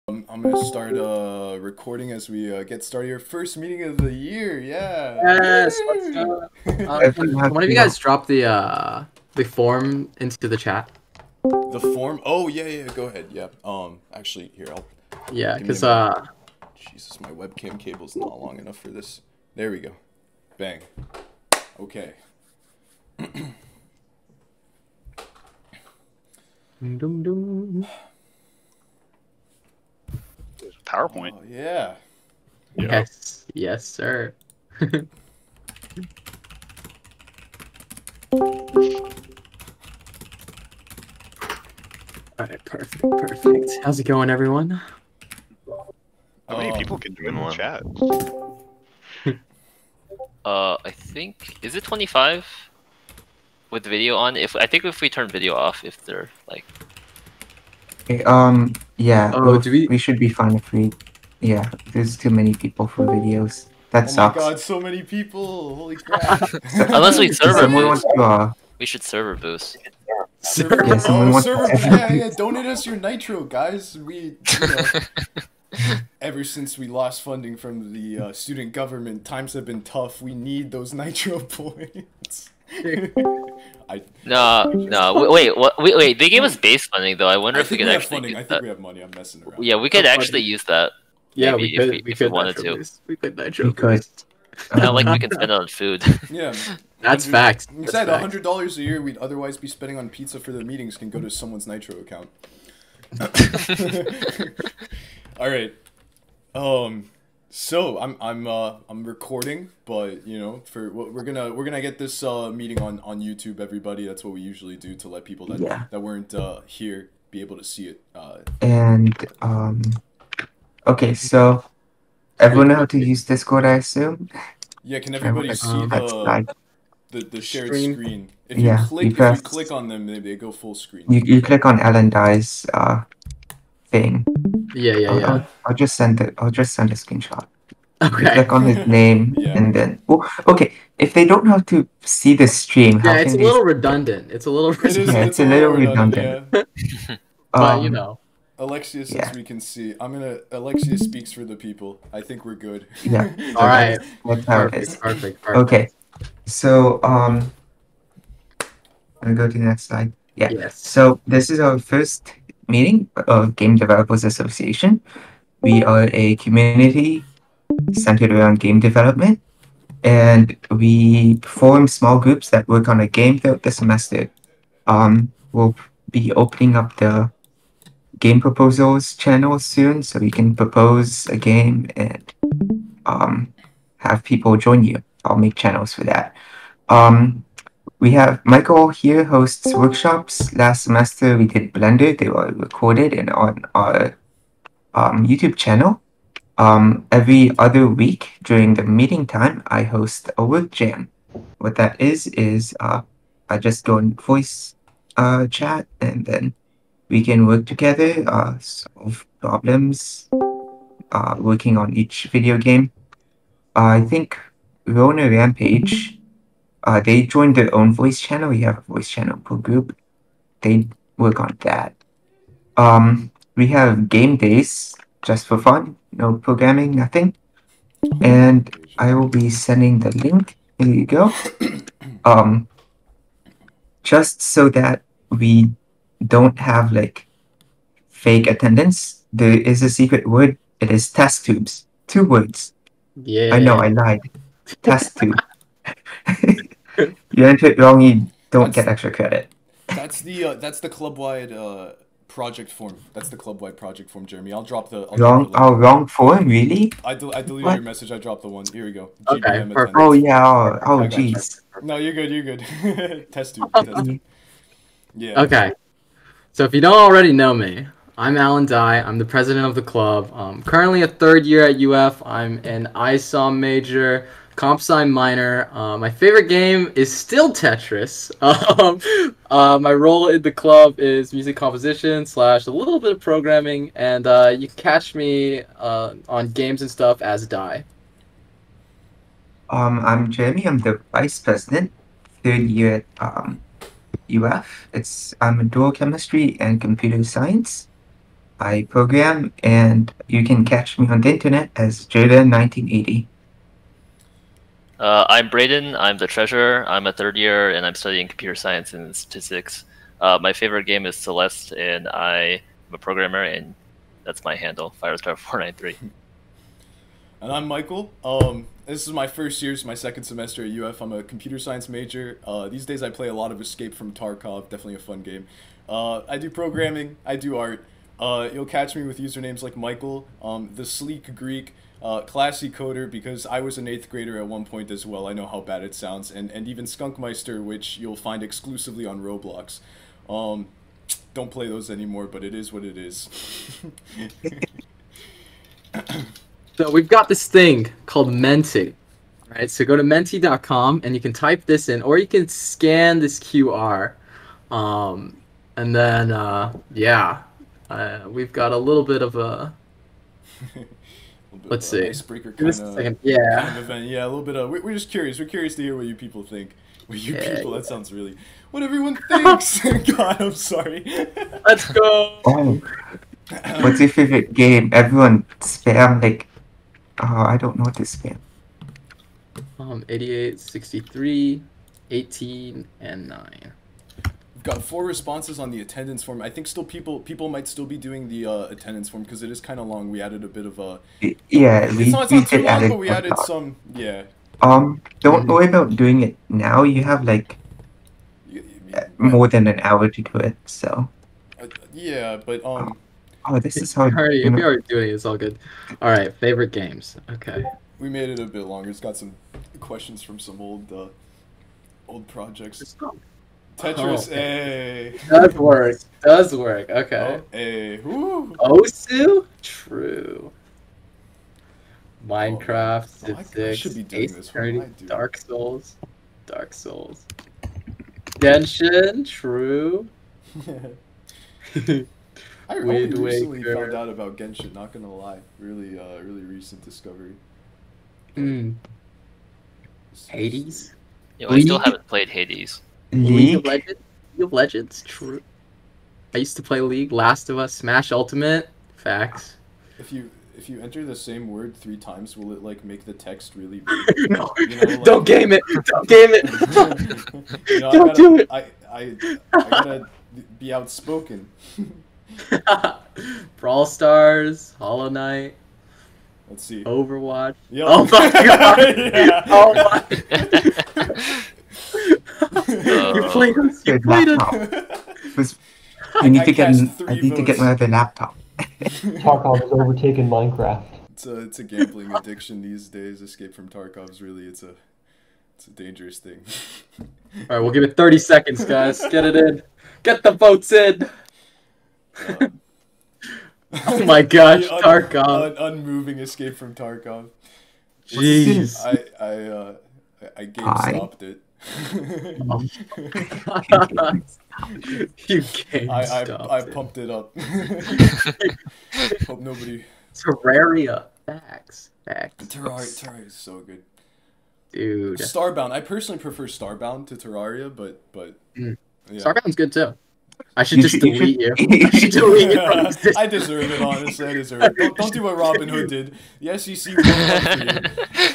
I'm gonna start recording as we get started. Your first meeting of the year, yeah. Yes, let's Woo! go. Can one of you guys drop the form into the chat? The form. Oh yeah. Go ahead. Yeah. Actually, here I'll Yeah, give me a because minute. Jesus, my webcam cable's not long enough for this. There we go. Bang. Okay. dum, dum. PowerPoint. Oh yeah. Yes, sir. All right, perfect. How's it going, everyone? How many people can join the chat? I think is it 25 with video on? If we turn video off, if they're like. Okay, yeah. Oh, do we? We should be fine if we. Yeah, there's too many people for videos. That Oh sucks. my God, so many people! Holy crap! Unless we server Someone boost. wants to, We should server boost. Yeah, someone wants server. to- Yeah. Donate us your nitro, guys. Ever since we lost funding from the student government, times have been tough. We need those nitro points. No. Wait. They gave us base funding though. I wonder I if we think could we have actually funding. use I think that. we have money. I'm messing around. Yeah, we could That's actually funny. use that. Yeah, Maybe we if we could wanted nitro to. boost. We could nitro Because boost. Not like we can spend it on food. Yeah. That's 100 facts. Instead, That's facts. $100 a year we'd otherwise be spending on pizza for the meetings can go to someone's nitro account. All right. So I'm recording, but you know, we're gonna get this meeting on YouTube. Everybody, that's what we usually do to let people that weren't here be able to see it. and okay, so everyone know how to use Discord, I assume. Yeah, can everybody see That's like the shared Screen. screen? If Yeah, you because- click on them, they go full screen. you click on Ellen Dye's thing. Yeah. I'll just send a screenshot. You Okay. click on his name Yeah. and then okay. If they don't know how to see the stream, how Yeah, can it's a they? little redundant. It's a little It is. redundant. Yeah, it's a little redundant. Yeah. But you know. Alexia, since Yeah. we can see, Alexia speaks for the people. I think we're good. Yeah. All right. That's how it is. Perfect. Okay, so I'm gonna go to the next slide. Yeah. Yes. So this is our first meeting of Game Developers Association. We are a community centered around game development, and we form small groups that work on a game throughout the semester. We'll be opening up the game proposals channel soon, so you can propose a game and have people join you. I'll make channels for that. We have Michael here hosts workshops. Last semester we did Blender. They were recorded and on our YouTube channel. Every other week during the meeting time, I host a work jam. What that is I just go in voice chat and then we can work together, solve problems, working on each video game. I think Rona Rampage, they joined their own voice channel. We have a voice channel per group. They work on that. We have game days just for fun, no programming, nothing. And I will be sending the link. Here you go. Just so that we don't have like fake attendance, there is a secret word. It is test tubes. 2 words. Yeah. I know, I lied. Test tube. You entered wrong, you don't get extra credit. That's the club-wide project form. That's the club-wide project form, Jeremy. I'll drop the Wrong form, really? I deleted What? your message. I dropped the one. Here we go. Okay, GBM perfect. Oh attendance. yeah, oh I got you. jeez. No, you're good. Test tube. Yeah. Okay. So if you don't already know me, I'm Alan Dye. I'm the president of the club. Currently a 3rd year at UF. I'm an ISOM major, comp sci minor. My favorite game is still Tetris. My role in the club is music composition / a little bit of programming, and you can catch me on games and stuff as Dye. I'm Jeremy. I'm the vice president, 3rd year at UF. I'm in dual chemistry and computer science. I program, and you can catch me on the internet as Jordan1980. I'm Braden. I'm the treasurer. I'm a third year, and I'm studying computer science and statistics. My favorite game is Celeste, and I am a programmer, and that's my handle, Firestar493. And I'm Michael. This is my first year, it's my second semester at UF. I'm a computer science major. These days I play a lot of Escape from Tarkov, definitely a fun game. I do programming, I do art. You'll catch me with usernames like Michael, the Sleek Greek, Classy Coder, because I was an 8th grader at one point as well. I know how bad it sounds. And even Skunkmeister, which you'll find exclusively on Roblox. Don't play those anymore, but it is what it is. So we've got this thing called Menti, right? So go to menti.com and you can type this in, or you can scan this QR. And then, yeah, we've got a little bit of a, let's see. Icebreaker kind of, yeah. kind of event. Yeah, a little bit of, we're just curious. We're curious to hear what you people think. What you people, that sounds really, what everyone thinks. God, I'm sorry. Let's go. Oh. What's your favorite game? Everyone spam like, I don't know what to spam. 88, 63, 18, and 9. We've got 4 responses on the attendance form. I think still people might still be doing the attendance form because it is kind of long. We added a bit of a. Yeah, it's not too long, but we added some. Yeah. Don't worry about doing it now. You have like more than an hour to do it. So. Yeah, but Oh, this is how. If you're already doing it, it's all good. All right, favorite games. Okay. We made it a bit longer. It's got some questions from some old projects. Tetris, okay. Does work. Does work. Okay. Oh, hey. Woo. Osu? True. Minecraft, Civ 6, Ace Attorney, Dark Souls. Dark Souls. Genshin, true. I only recently found out about Genshin, not gonna lie. Really recent discovery. Hades? Yo, I still haven't played Hades. League of Legends? True. I used to play League, Last of Us, Smash Ultimate. Facts. If you enter the same word 3 times, will it like make the text really big? No, you know, like, don't game it. Don't game it. You know, don't do it. I gotta be outspoken. Brawl Stars, Hollow Knight. Let's see. Overwatch. Yo. Oh my god! Yeah. Oh my! You played it. I need to get my other laptop. Tarkov has overtaken Minecraft. It's a gambling addiction these days. Escape from Tarkov's really it's a dangerous thing. All right, we'll give it 30 seconds, guys. Get it in. Get the votes in. Oh my gosh, Tarkov. Unmoving Escape from Tarkov. Jeez. I GameStopped it. You GameStopped I pumped it up. Hope nobody. Terraria. Facts. Terraria is so good. Dude. Starbound. I personally prefer Starbound to Terraria, but yeah. Starbound's good too. I should just delete you. I should delete you from existence. I deserve it, honestly. I deserve it. Don't do what Robin Hood did. The SEC won't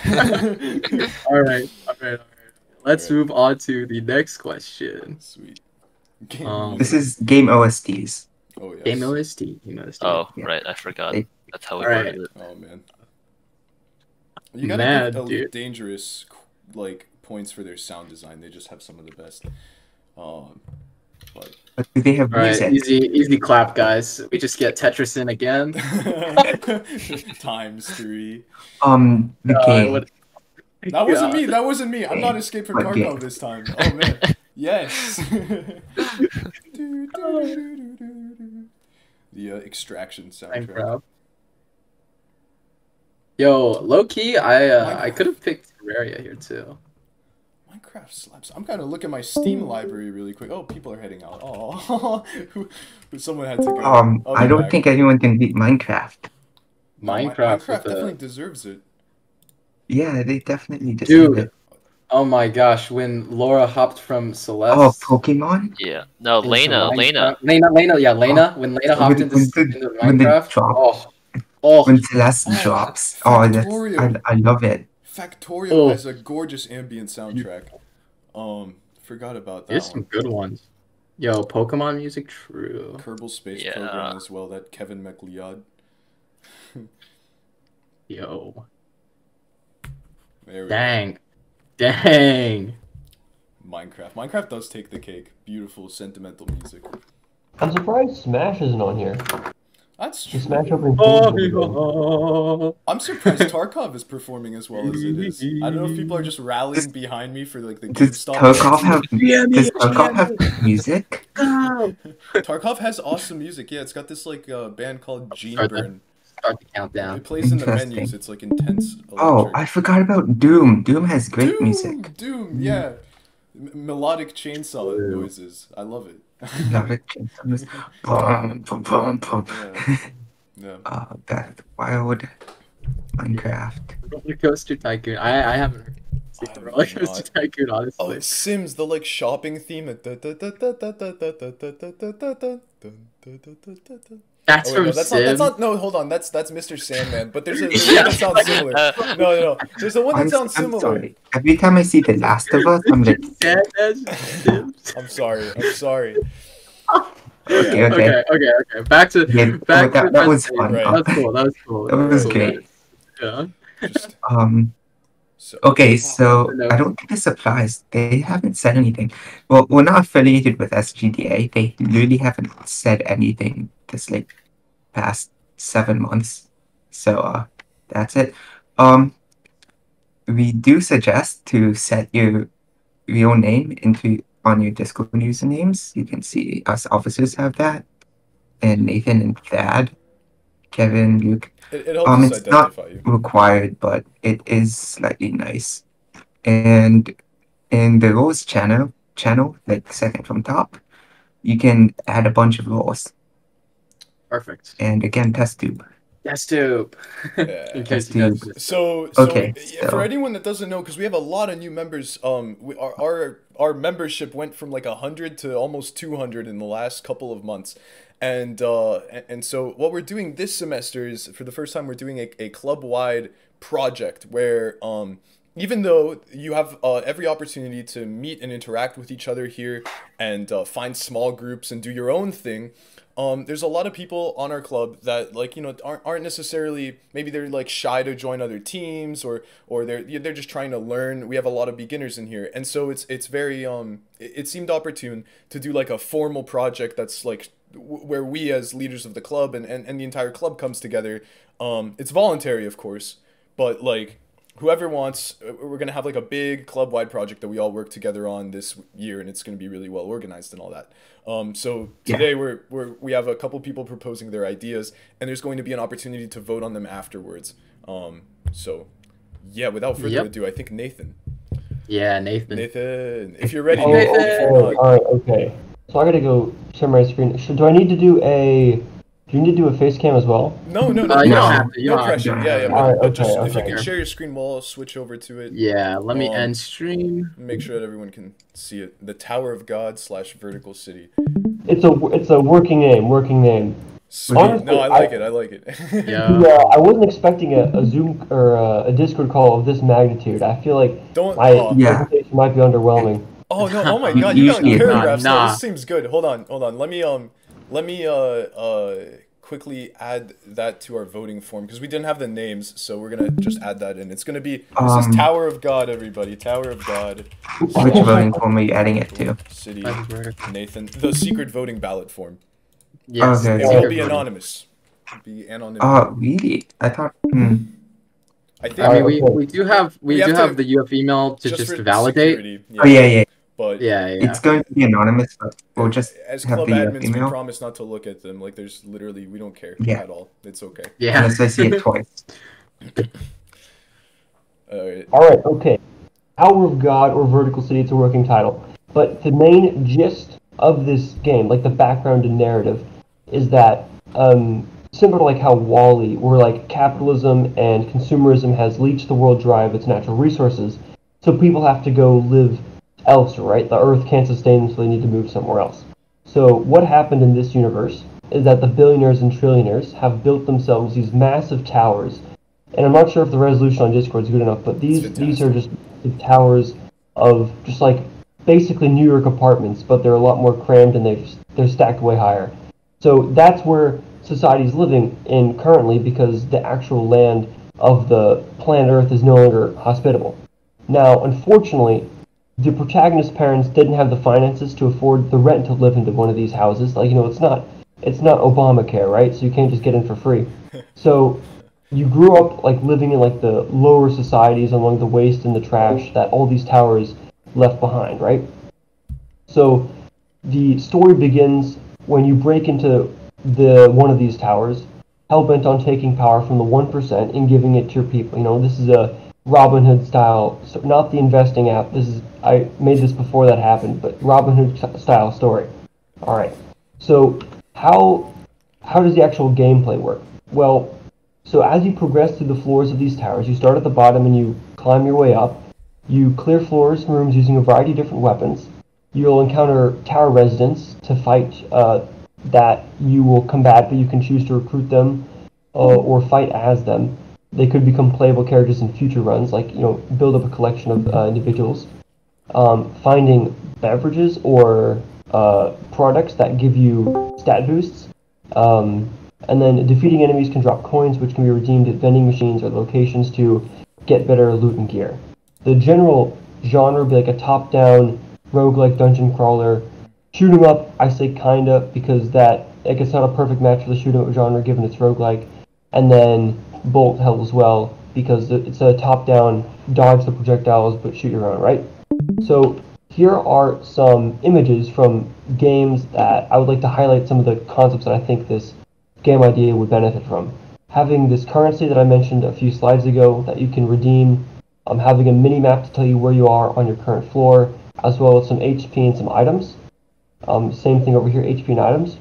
for you. All right. Let's move on to the next question. Sweet. This is game OSTs. Oh, yes. Game OST. Oh, yeah. Right. I forgot. That's how we worded it. Oh, man. You gotta give Elite Dangerous like points for their sound design. They just have some of the best. But do they have music? Easy clap, guys. We just get Tetris in again. The Times 3. game. That wasn't me. I'm not Escape from Tarkov this time. Oh man. Yes. The Extraction soundtrack. Yo, low key, I could have picked Terraria here too. Minecraft slaps. I'm kind of looking at my Steam library really quick. Oh, people are heading out. Oh, someone had to go. I don't think anyone can beat Minecraft. Minecraft definitely deserves it. Yeah, they definitely deserve it. Oh my gosh, when Laura hopped from Celeste. Oh, Pokemon. Yeah. No, into Lena. Lena. Yeah, Lena. When Lena hopped into when the Minecraft. drop Oh. when Celeste Oh, drops. Factorio. I love it. Factorio has a gorgeous ambient soundtrack. Forgot about that There's some one. good ones. Yo, Pokemon music, true. Kerbal Space Yeah. Program as well. That Kevin McLeod. Yo. There we Dang. Dang. go. Minecraft does take the cake. Beautiful, sentimental music. I'm surprised Smash isn't on here. That's The true. Smash opening. I'm surprised Tarkov is performing as well as it is. I don't know if people are just rallying behind me for like the Does GameStop. Tarkov have music? Tarkov has awesome music. Yeah, it's got this like band called Gene Burn. Start the countdown. It plays in the Interesting. menus. It's like intense. Oh, Electric. I forgot about Doom. Doom has great music. Doom, yeah. Melodic chainsaw noises. I love it. Love it. Boom, boom, boom, boom. Yeah. Breath of the Wild, Minecraft. Roller Coaster Tycoon. I haven't heard the Roller Coaster Tycoon, honestly. Oh, it's Sims, the like shopping theme. That's Oh, wait, from no, that's Sims. not. No, hold on. That's Mr. Sandman. But there's one that sounds similar. No. There's a one that sounds I'm similar. sorry. Every time I see The Last of Us, I'm like, I'm sorry. okay. Okay. Back to Yeah, back to that was presentation. fun. Right. That was cool. That was Cool. great. Yeah. Just so. Okay, so I don't think this applies. They haven't said anything. Well, we're not affiliated with SGDA. They really haven't said anything this like past 7 months. So that's it. We do suggest to set your real name on your Discord usernames. You can see us officers have that, and Nathan and Thad, Kevin, Luke. It helps us It's not identify you. required, but it is slightly nice. And in the roles channel, like second from top, you can add a bunch of roles. Perfect. And again, test tube. Yes, tube. Yeah. In case you guys missed. So Okay, yeah, for anyone that doesn't know, because we have a lot of new members, our membership went from like 100 to almost 200 in the last couple of months, and so what we're doing this semester is for the first time we're doing a club-wide project where even though you have every opportunity to meet and interact with each other here and find small groups and do your own thing. There's a lot of people on our club that like aren't necessarily, maybe they're like shy to join other teams or they're just trying to learn. We have a lot of beginners in here, and so it's very it seemed opportune to do like a formal project that's like where we as leaders of the club and the entire club comes together. It's voluntary, of course, but like whoever wants, we're gonna have like a big club-wide project that we all work together on this year, and it's gonna be really well organized and all that. So today we have a couple people proposing their ideas, and there's going to be an opportunity to vote on them afterwards. So yeah, without further ado, I think Nathan. Yeah, Nathan. Nathan, if you're ready. Oh, Nathan. If you're not. all right, okay. So I gotta go share my screen. Do I need to do a face cam as well? No. You don't have to. You No don't have to. pressure. Yeah. All right, But just okay, if you okay. can share your screen, we'll all switch over to it. Yeah, let me end stream. Make sure that everyone can see it. The Tower of God / Vertical City. It's a working name. Sweet. Honestly, No, I like it. Yeah. Yeah, I wasn't expecting a Zoom or a Discord call of this magnitude. I feel like Don't. my Yeah. presentation might be underwhelming. Oh no! Oh my God! You got Usually- paragraphs. Nah. No, this seems good. Hold on. Let me quickly add that to our voting form because we didn't have the names, so we're gonna just add that in. It's gonna be this is Tower of God, everybody. Tower of God. Which voting form are you adding it to? City. Nathan. The secret voting ballot form. Yes. Okay. It will be anonymous. Be anonymous. Oh, really? I thought. I think. I mean, we do have have to- the UF email to just for validate. security, Oh yeah. But Yeah. It's going to be anonymous, but we'll just as have club the admins, we email. promise not to look at them. Like, there's literally, we don't care Yeah. at all. It's okay. Yeah. Unless I see it twice. Alright. All right, okay. Tower of God or Vertical City, it's a working title. But the main gist of this game, like the background and narrative, is that similar to like how Wall-E, where like capitalism and consumerism has leached the world dry of its natural resources, So people have to go live elsewhere, right? The Earth can't sustain them, so they need to move somewhere else. So what happened in this universe is that the billionaires and trillionaires have built themselves these massive towers. And I'm not sure if the resolution on Discord is good enough, but these are just towers of just like basically New York apartments, but they're a lot more crammed and they're stacked way higher. So that's where society is living in currently, because the actual land of the planet Earth is no longer hospitable. Now, unfortunately, the protagonist's parents didn't have the finances to afford the rent to live into one of these houses. Like, it's not Obamacare, right? So you can't just get in for free. So you grew up like living in like the lower societies among the waste and the trash that all these towers left behind, right? So the story begins when you break into one of these towers, hell-bent on taking power from the 1% and giving it to your people. This is a Robin Hood style, not the investing app. I made this before that happened, but Robin Hood style story. All right. So how does the actual gameplay work? Well, so as you progress through the floors of these towers, you start at the bottom and you climb your way up. You clear floors and rooms using a variety of different weapons. You'll encounter tower residents to fight that you will combat, but you can choose to recruit them or fight as them. They could become playable characters in future runs, like, build up a collection of individuals. Finding beverages or products that give you stat boosts. And then defeating enemies can drop coins, which can be redeemed at vending machines or locations to get better loot and gear. The general genre would be like a top-down roguelike dungeon crawler. Shoot 'em up, I say kinda, because it's not a perfect match for the shoot 'em up genre given it's roguelike. And then Bolt Hell as well, because it's a top-down, dodge the projectiles but shoot your own, right? So here are some images from games that I would like to highlight some of the concepts that I think this game idea would benefit from. Having this currency that I mentioned a few slides ago that you can redeem, having a mini-map to tell you where you are on your current floor, as well as some HP and some items. Same thing over here, HP and items.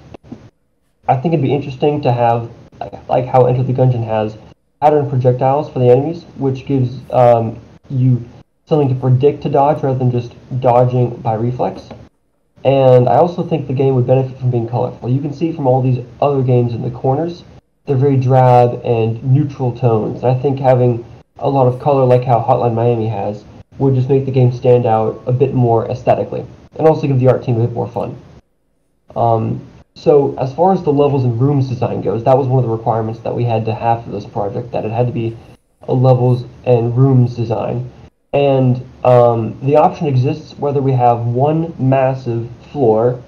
I think it'd be interesting to have, like how Enter the Gungeon has, pattern projectiles for the enemies, which gives you something to predict to dodge rather than just dodging by reflex. And I also think the game would benefit from being colorful. You can see from all these other games in the corners, they're very drab and neutral tones. And I think having a lot of color like how Hotline Miami has would just make the game stand out a bit more aesthetically, and also give the art team a bit more fun. So as far as the levels and rooms design goes, that was one of the requirements that we had to have for this project, that it had to be a levels and rooms design. And the option exists whether we have one massive floor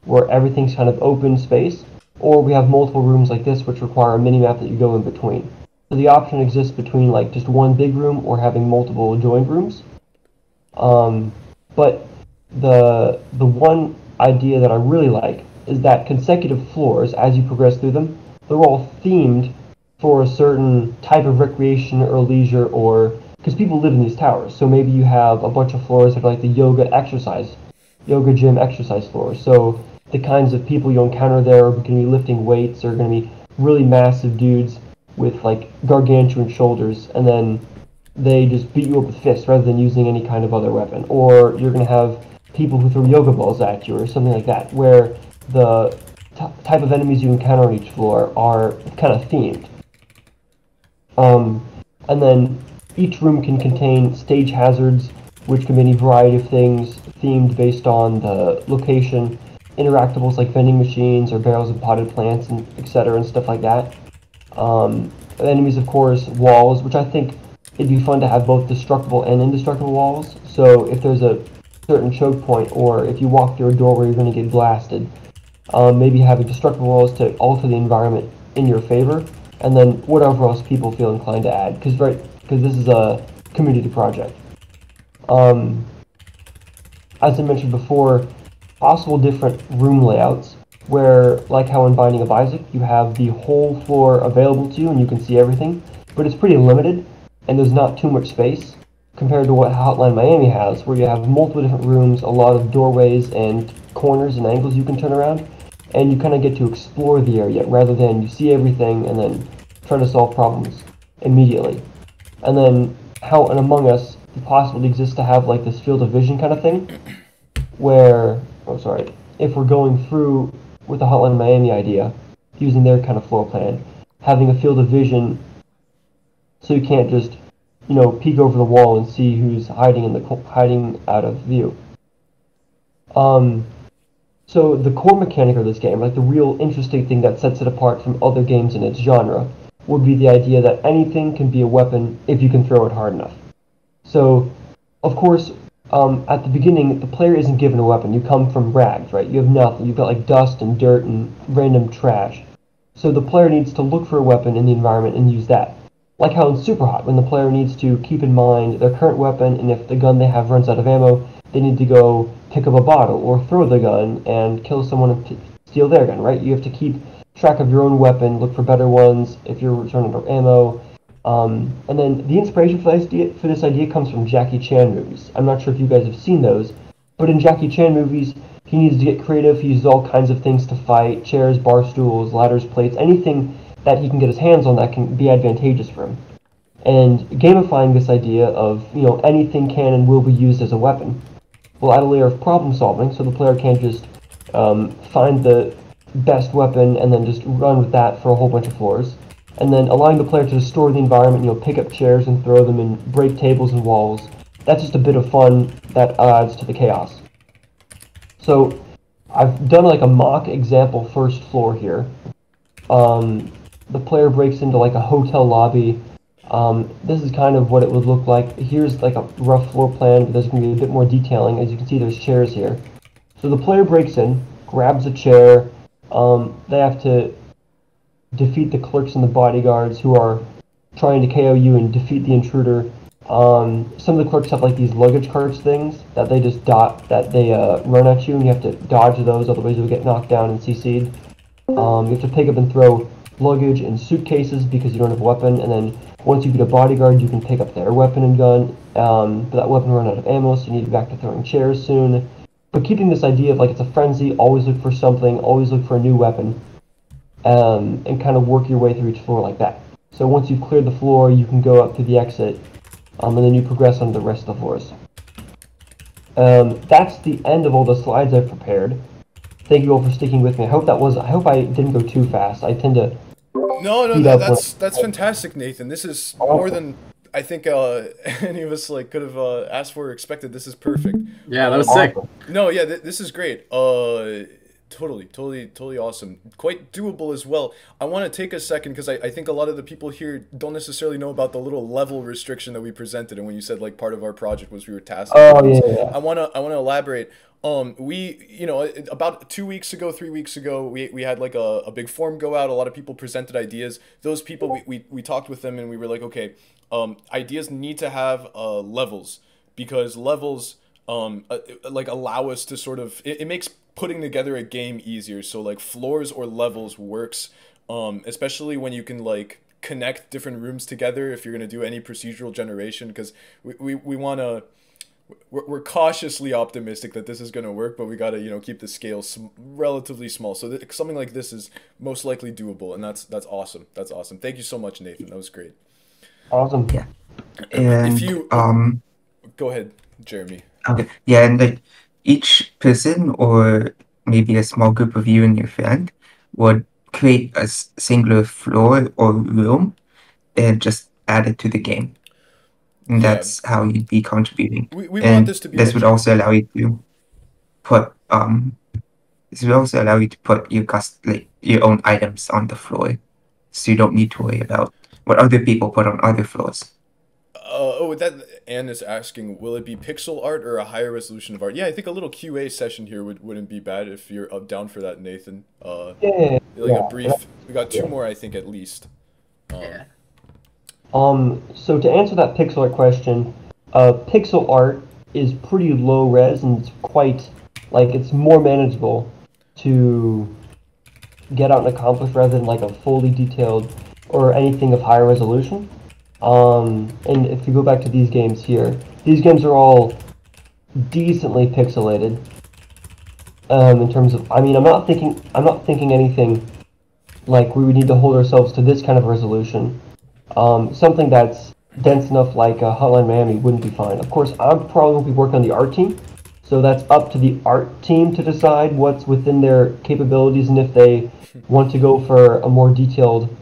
where everything's kind of open space, or we have multiple rooms like this which require a mini-map that you go in between. So the option exists between like just one big room or having multiple joined rooms. But the one idea that I really like is that consecutive floors, as you progress through them, they're all themed for a certain type of recreation or leisure, or because people live in these towers. So maybe you have a bunch of floors that are like the yoga gym exercise floors. So the kinds of people you'll encounter there are going to be lifting weights, are going to be really massive dudes with like gargantuan shoulders, and then they just beat you up with fists rather than using any kind of other weapon. Or you're going to have people who throw yoga balls at you or something like that, where the type of enemies you encounter on each floor are kind of themed. And then each room can contain stage hazards, which can be any variety of things themed based on the location. Interactables like vending machines or barrels of potted plants, and etc. and stuff like that. Enemies, of course, walls, which I think it'd be fun to have both destructible and indestructible walls. So if there's a certain choke point, or if you walk through a door where you're going to get blasted, maybe having destructible walls to alter the environment in your favor, and then whatever else people feel inclined to add, because this is a community project. As I mentioned before, possible different room layouts, where, like how in Binding of Isaac, you have the whole floor available to you and you can see everything, but it's pretty limited, and there's not too much space, compared to what Hotline Miami has, where you have multiple different rooms, a lot of doorways and corners and angles you can turn around, and you kind of get to explore the area, rather than you see everything and then try to solve problems immediately. And then how in Among Us, the possibility exists to have like this field of vision kind of thing, where, if we're going through with the Hotline Miami idea, using their kind of floor plan, having a field of vision so you can't just, peek over the wall and see who's hiding out of view. So the core mechanic of this game, like the real interesting thing that sets it apart from other games in its genre, would be the idea that anything can be a weapon if you can throw it hard enough. So, of course, at the beginning, the player isn't given a weapon. You come from rags, right? You have nothing. You've got like dust and dirt and random trash. So the player needs to look for a weapon in the environment and use that. Like how in Superhot, when the player needs to keep in mind their current weapon, and if the gun they have runs out of ammo, they need to go pick up a bottle or throw the gun and kill someone and steal their gun, right? You have to keep track of your own weapon, look for better ones if you're running out of ammo. And then the inspiration for this idea comes from Jackie Chan movies. I'm not sure if you guys have seen those, but in Jackie Chan movies, he needs to get creative. He uses all kinds of things to fight: chairs, bar stools, ladders, plates, anything that he can get his hands on that can be advantageous for him. And gamifying this idea of, anything can and will be used as a weapon will add a layer of problem solving, so the player can't just find the best weapon and then just run with that for a whole bunch of floors. And then allowing the player to distort the environment, pick up chairs and throw them and break tables and walls. That's just a bit of fun that adds to the chaos. So I've done like a mock example first floor here. The player breaks into like a hotel lobby. This is kind of what it would look like. Here's like a rough floor plan, but there's going to be a bit more detailing. As you can see, there's chairs here. So the player breaks in, grabs a chair. They have to defeat the clerks and the bodyguards who are trying to KO you and defeat the intruder. Some of the clerks have like these luggage carts things that they just run at you, and you have to dodge those, otherwise you'll get knocked down and CC'd. You have to pick up and throw luggage and suitcases because you don't have a weapon, and then once you get a bodyguard, you can pick up their weapon and gun, but that weapon will run out of ammo, so you need to be back to throwing chairs soon. But keeping this idea of like it's a frenzy, always look for something, always look for a new weapon, and kind of work your way through each floor like that. So once you've cleared the floor, you can go up to the exit, and then you progress on the rest of the floors. That's the end of all the slides I've prepared. Thank you all for sticking with me. I hope I didn't go too fast. I tend to... No, that's fantastic, Nathan. This is more than I think any of us could have asked for or expected. This is perfect. Yeah, that was sick. No, yeah, this is great. Totally awesome. Quite doable as well. I want to take a second because I think a lot of the people here don't necessarily know about the little level restriction that we presented, and when you said part of our project was we were tasked. Yeah. I wanna elaborate. We, about 2 weeks ago, 3 weeks ago, we had a big form go out. A lot of people presented ideas. Those people, we talked with them and we were like, okay, ideas need to have levels, because levels allow us to sort of, it makes putting together a game easier. So floors or levels works, especially when you can connect different rooms together if you're going to do any procedural generation, because we want to, we're cautiously optimistic that this is going to work, but we got to keep the scale relatively small, so something like this is most likely doable, and that's awesome. Thank you so much, Nathan. That was great. Awesome. Yeah. And if you go ahead, Jeremy. Okay. Yeah, and each person or maybe a small group of you and your friend would create a singular floor or room and just add it to the game. And that's how you'd be contributing. We want this to be. This would also allow you to put your own items on the floor, so you don't need to worry about what other people put on other floors. Anne is asking, will it be pixel art or a higher resolution of art? Yeah, I think a little QA session here wouldn't be bad if you're down for that, Nathan. A brief. We got two more, I think, at least. Yeah. So to answer that pixel art question, pixel art is pretty low res, and it's quite, it's more manageable to get out and accomplish rather than a fully detailed or anything of higher resolution. And if you go back to these games here, these games are all decently pixelated. In terms of, I'm not thinking anything like we would need to hold ourselves to this kind of resolution. Something that's dense enough like Hotline Miami wouldn't be fine. Of course, I'm probably going to be working on the art team, so that's up to the art team to decide what's within their capabilities and if they want to go for a more detailed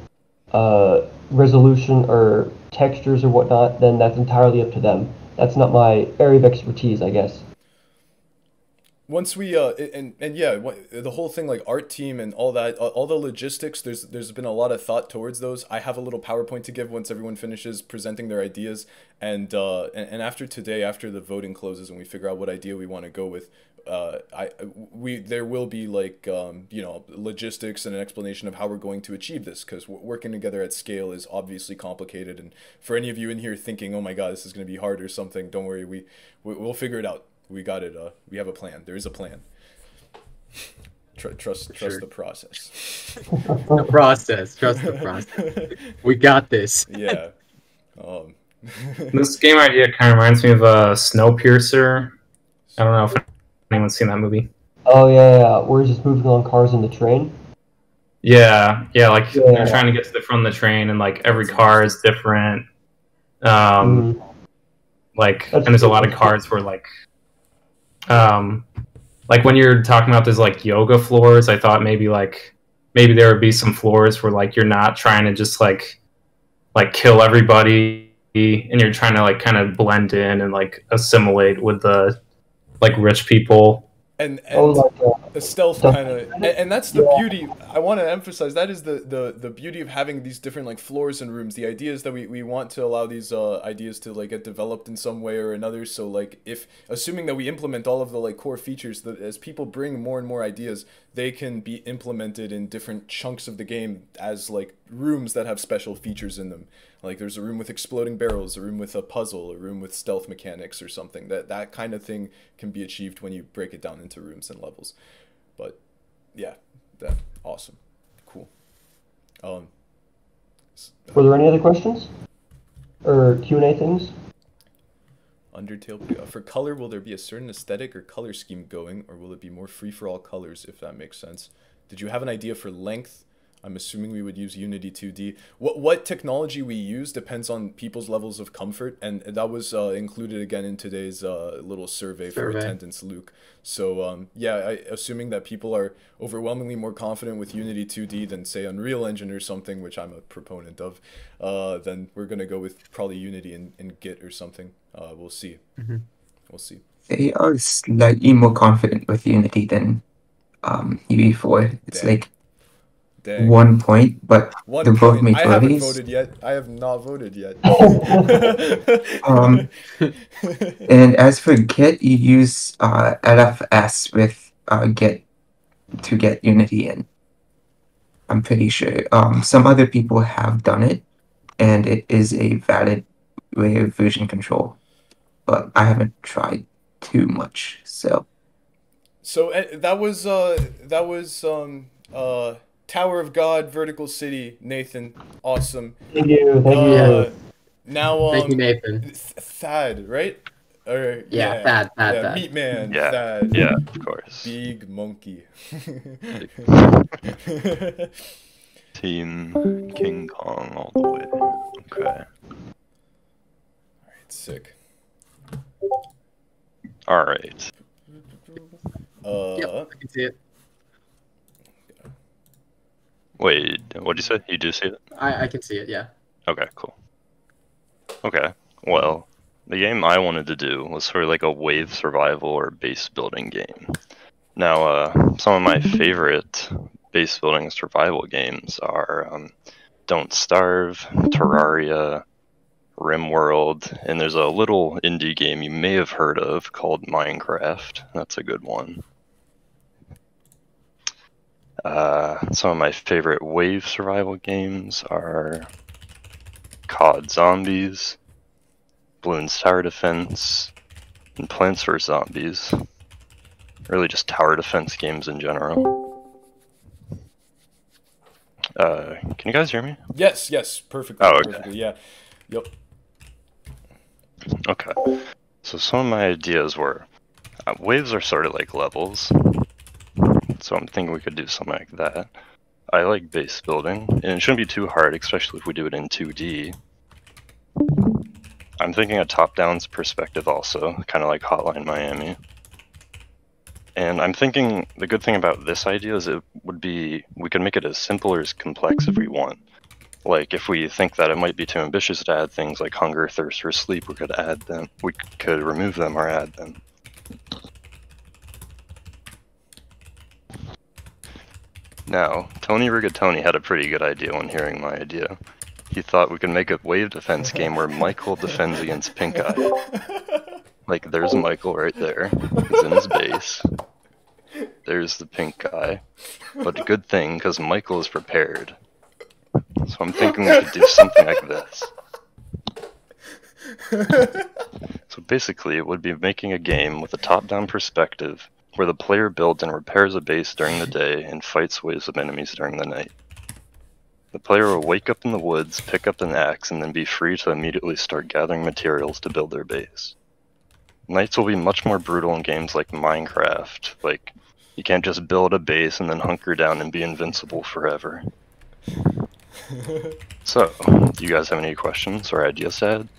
resolution or textures or whatnot, then that's entirely up to them. That's not my area of expertise, I guess. Once we and yeah, the whole thing like art team and all that, all the logistics. There's been a lot of thought towards those. I have a little PowerPoint to give once everyone finishes presenting their ideas, and after today, after the voting closes and we figure out what idea we want to go with, there will be like logistics and an explanation of how we're going to achieve this, because working together at scale is obviously complicated. And for any of you in here thinking, oh my god, this is going to be hard or something, don't worry, we'll figure it out. We got it. We have a plan. There is a plan. Trust the process. The process. Trust the process. We got this. Yeah. This game idea kind of reminds me of Snowpiercer. I don't know if anyone's seen that movie. Oh yeah, we're just moving on cars in the train. Yeah, like they're trying to get to the front of the train, and like every car is different. Like, and there's a lot of cars where like when you're talking about those like yoga floors, I thought maybe there would be some floors where like you're not trying to just like kill everybody, and you're trying to like kind of blend in and like assimilate with the like rich people. And the stealth kind of, and that's the beauty. I want to emphasize that is the beauty of having these different like floors and rooms. The idea is that we want to allow these ideas to like get developed in some way or another. So like if assuming that we implement all of the like core features, that as people bring more and more ideas, they can be implemented in different chunks of the game as like rooms that have special features in them. Like there's a room with exploding barrels, a room with a puzzle, a room with stealth mechanics or something. That kind of thing can be achieved when you break it down into rooms and levels. But yeah, that awesome. Cool. Were there any other questions? Or Q&A things? Undertale, for color, will there be a certain aesthetic or color scheme going, or will it be more free for all colors, if that makes sense? Did you have an idea for length? I'm assuming we would use Unity 2D. What technology we use depends on people's levels of comfort, and that was included again in today's little survey for attendance, Luke. So yeah, assuming that people are overwhelmingly more confident with Unity 2D than say Unreal Engine or something, which I'm a proponent of, then we're gonna go with probably Unity and Git or something. We'll see. We'll see. They are slightly more confident with Unity than UE4. It's like 1 point, but the vote majorities. I haven't voted yet. I have not voted yet. And as for Git, you use LFS with Git to get Unity in. I'm pretty sure. Some other people have done it, and it is a valid way of version control, but I haven't tried too much. So that was Tower of God, Vertical City, Nathan, awesome. Thank you. Now, thank you, Nathan. Thad, right? Or Thad. Meat Man, yeah, Thad. Yeah, of course. Big monkey. Team King Kong all the way. Okay. Alright, sick. Alright. Yep, I can see it. Wait, what'd you say? You do see it? I can see it, yeah. Okay, cool. Okay, well, the game I wanted to do was sort of like a wave survival or base building game. Now, some of my favorite base building survival games are Don't Starve, Terraria, RimWorld, and there's a little indie game you may have heard of called Minecraft. That's a good one. Some of my favorite wave survival games are COD Zombies, Bloons Tower Defense, and Plants vs. Zombies. Really just tower defense games in general. Can you guys hear me? Yes, perfectly. Oh, okay. Perfectly, yeah. Yep. Okay. So some of my ideas were, waves are sort of like levels. So I'm thinking we could do something like that. I like base building, and it shouldn't be too hard, especially if we do it in 2D. I'm thinking a top-down perspective also, kind of like Hotline Miami. And I'm thinking the good thing about this idea is it would be, we could make it as simple or as complex if we want. Like if we think that it might be too ambitious to add things like hunger, thirst, or sleep, we could add them. We could remove them or add them. Now, Tony Rigatoni had a pretty good idea when hearing my idea. He thought we could make a wave defense game where Michael defends against Pink Eye. Like, there's Michael right there. He's in his base. There's the pink guy. But a good thing, because Michael is prepared. So I'm thinking we could do something like this. So basically, it would be making a game with a top-down perspective, where the player builds and repairs a base during the day and fights waves of enemies during the night. The player will wake up in the woods, pick up an axe, and then be free to immediately start gathering materials to build their base. Nights will be much more brutal in games like Minecraft. Like, you can't just build a base and then hunker down and be invincible forever. So, do you guys have any questions or ideas to add?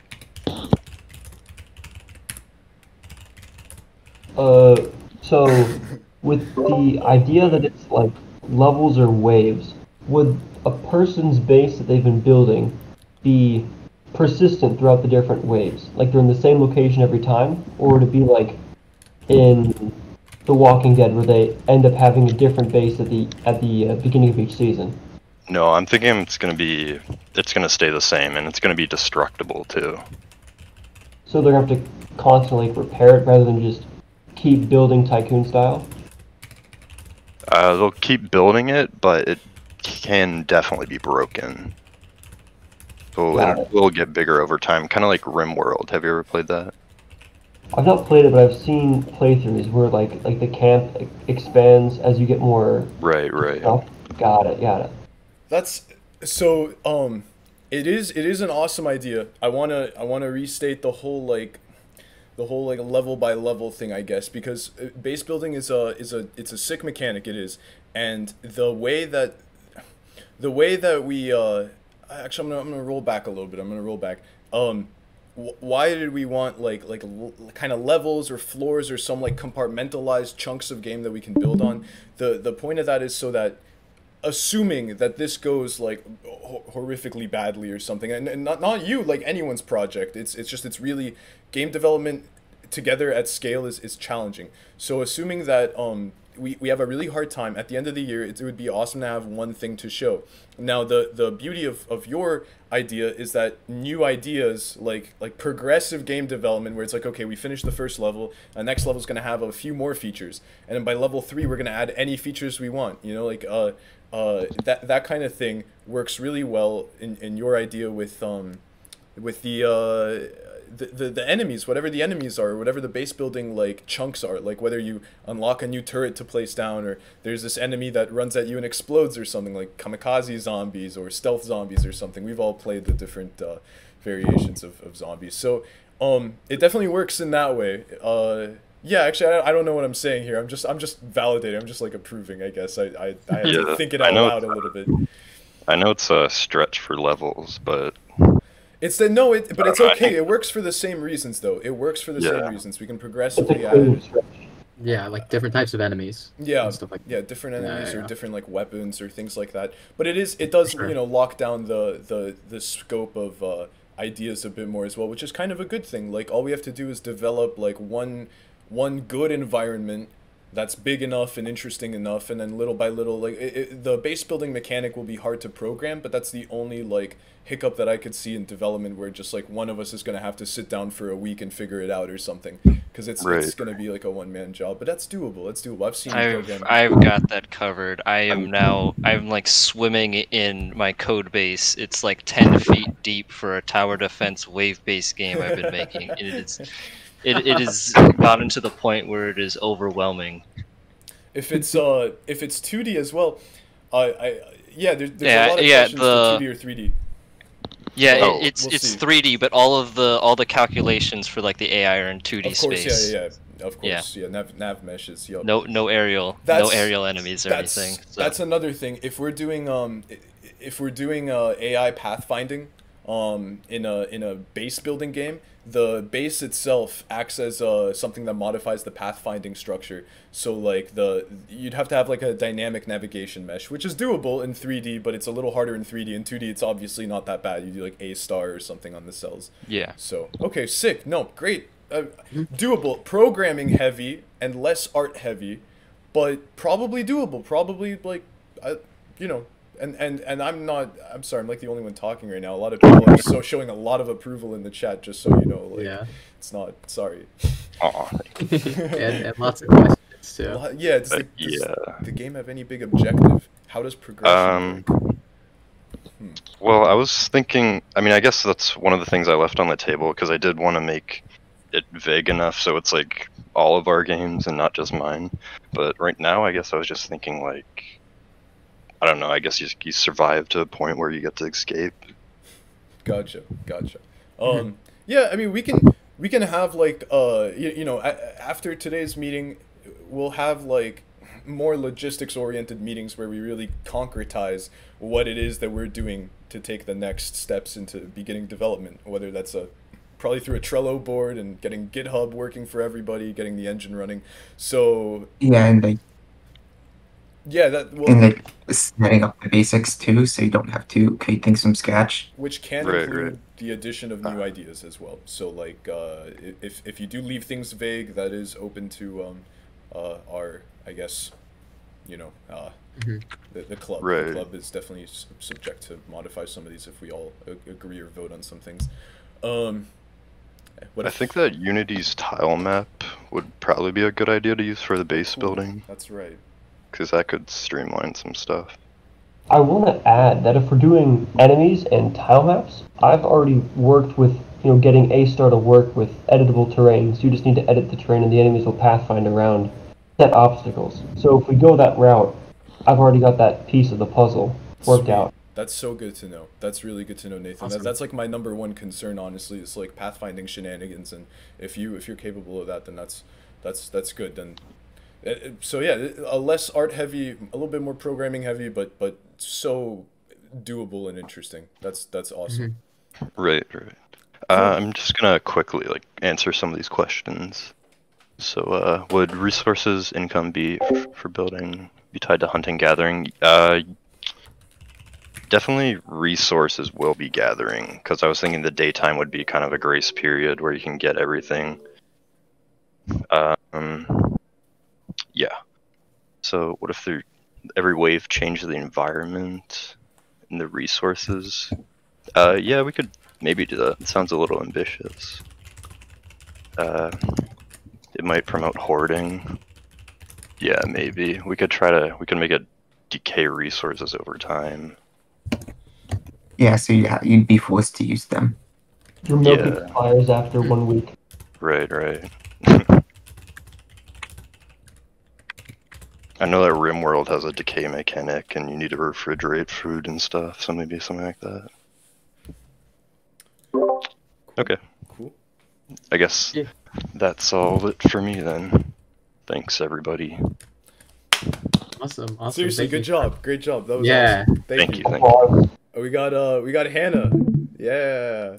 So with the idea that it's like levels or waves, would a person's base that they've been building be persistent throughout the different waves? Like they're in the same location every time? Or would it be like in The Walking Dead where they end up having a different base at the beginning of each season? No, I'm thinking it's gonna stay the same, and it's gonna be destructible too. So they're gonna have to constantly repair it rather than just keep building Tycoon style? They'll keep building it, but it can definitely be broken. So it will get bigger over time, kind of like RimWorld. Have you ever played that? I've not played it, but I've seen playthroughs where like the camp expands as you get more. Right. Stuff. Got it. That's so. It is an awesome idea. I wanna restate the whole level by level thing, I guess, because base building it's a sick mechanic. It is, and the way that we actually I'm gonna roll back a little bit. I'm gonna roll back. Why did we want like kind of levels or floors or some like compartmentalized chunks of game that we can build on? The point of that is so that, assuming that this goes like horrifically badly or something, and not you, like anyone's project, it's really game development together at scale is challenging. So assuming that we have a really hard time at the end of the year, it would be awesome to have one thing to show. Now the beauty of your idea is that new ideas like progressive game development, where it's like, okay, we finished the first level, the next level is going to have a few more features, and then by level 3 we're going to add any features we want, you know, like that kind of thing works really well in your idea with the enemies, whatever the enemies are, whatever the base building like chunks are, like whether you unlock a new turret to place down, or there's this enemy that runs at you and explodes or something, like kamikaze zombies or stealth zombies or something. We've all played the different variations of zombies, so it definitely works in that way. Yeah, actually, I don't know what I'm saying here. I'm just validating. I'm just like approving, I guess. I had to think it out loud a little bit. I know it's a stretch for levels, but but it's okay. It works for the same reasons, though. It works for the same reasons. We can progressively add it. Yeah, like different types of enemies. Yeah, and stuff like that. Different enemies Yeah. or different like weapons or things like that. But it does Sure. you know, lock down the scope of ideas a bit more as well, which is kind of a good thing. Like all we have to do is develop like one good environment that's big enough and interesting enough, and then little by little, like the base building mechanic will be hard to program, but that's the only like hiccup that I could see in development, where just like one of us is going to have to sit down for a week and figure it out or something, because it's going to be like a one-man job. But that's doable. I've seen programming. I've got that covered. I'm like swimming in my code base. It's like 10 feet deep for a tower defense wave-based game I've been making. It is gotten to the point where it is overwhelming. If it's 2D as well, there's a lot of questions for 2D or 3D. Yeah, We'll it's see. 3D, but all the calculations for like the AI are in 2D Of course, space. of course, nav meshes. Yo. No aerial enemies or anything. So. That's another thing. If we're doing AI pathfinding, in a base building game, the base itself acts as something that modifies the pathfinding structure. So like you'd have to have like a dynamic navigation mesh, which is doable in 3D, but it's a little harder in 3D. In 2D, it's obviously not that bad. You do like A star or something on the cells. Yeah. So okay, sick. No, great. Doable. Programming heavy and less art heavy, but probably doable. Probably like, you know. And I'm sorry, I'm like the only one talking right now. A lot of people are showing a lot of approval in the chat, just so you know. Like, Yeah. It's not, sorry. Aw. and lots of questions too. Yeah, does the game have any big objective? How does progression work? Well, I was thinking, I mean, I guess that's one of the things I left on the table, because I did want to make it vague enough so it's like all of our games and not just mine. But right now, I guess I was just thinking like, I don't know, I guess you survive to a point where you get to escape. Gotcha. Yeah, I mean, we can have like you know, after today's meeting, we'll have like more logistics oriented meetings where we really concretize what it is that we're doing to take the next steps into beginning development, whether that's probably through a Trello board and getting GitHub working for everybody, getting the engine running. So Yeah, and like and like setting up the basics too, so you don't have to create things from scratch. which can Right, include right. the addition of new ideas as well. So like if you do leave things vague, that is open to our, I guess, you know, the club. Right. The club is definitely subject to modify some of these if we all agree or vote on some things. I think that Unity's tile map would probably be a good idea to use for the base building, That's right. because that could streamline some stuff. I want to add that if we're doing enemies and tile maps, I've already worked with, getting A-Star to work with editable terrain. So you just need to edit the terrain and the enemies will pathfind around set obstacles. So if we go that route, I've already got that piece of the puzzle worked Sweet. out. That's so good to know. That's really good to know, Nathan. Awesome. That's like my number one concern, honestly. It's like pathfinding shenanigans, and if you're capable of that, then that's good. Then, so yeah, a less art heavy, a little bit more programming heavy, but so doable and interesting. That's awesome. Right. I'm just gonna quickly answer some of these questions. So, would resources income be for building be tied to hunting gathering? Definitely resources will be gathering, because I was thinking the daytime would be kind of a grace period where you can get everything. Yeah. So what if every wave changed the environment and the resources? Yeah, we could maybe do that. It sounds a little ambitious. It might promote hoarding. Yeah, maybe. We could make it decay resources over time. Yeah, so you'd be forced to use them. Your milk Yeah. expires after 1 week. Right. I know that RimWorld has a decay mechanic and you need to refrigerate food and stuff, so maybe something like that. Okay. Cool. I guess that's all it for me then. Thanks, everybody. Awesome. Seriously, Thank good you. job. Great job. That was Yeah. awesome. Thank you. Applause. Oh, we got Hannah. Yeah.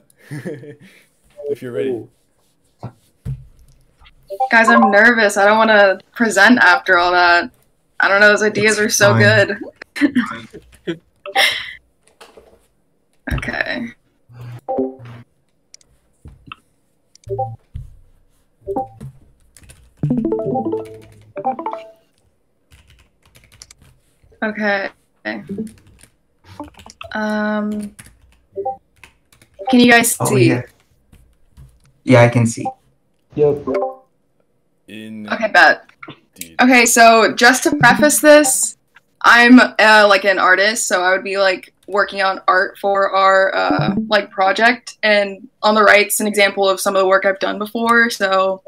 If you're ready. Guys, I'm nervous. I don't want to present after all that. I don't know. Those ideas are so fine. good. Okay. Okay. Can you guys Oh see? yeah. Yeah, I can see. Yep. Okay, bet. Indeed. Okay, so just to preface this, I'm like an artist, so I would be like working on art for our like project, and on the right's an example of some of the work I've done before. So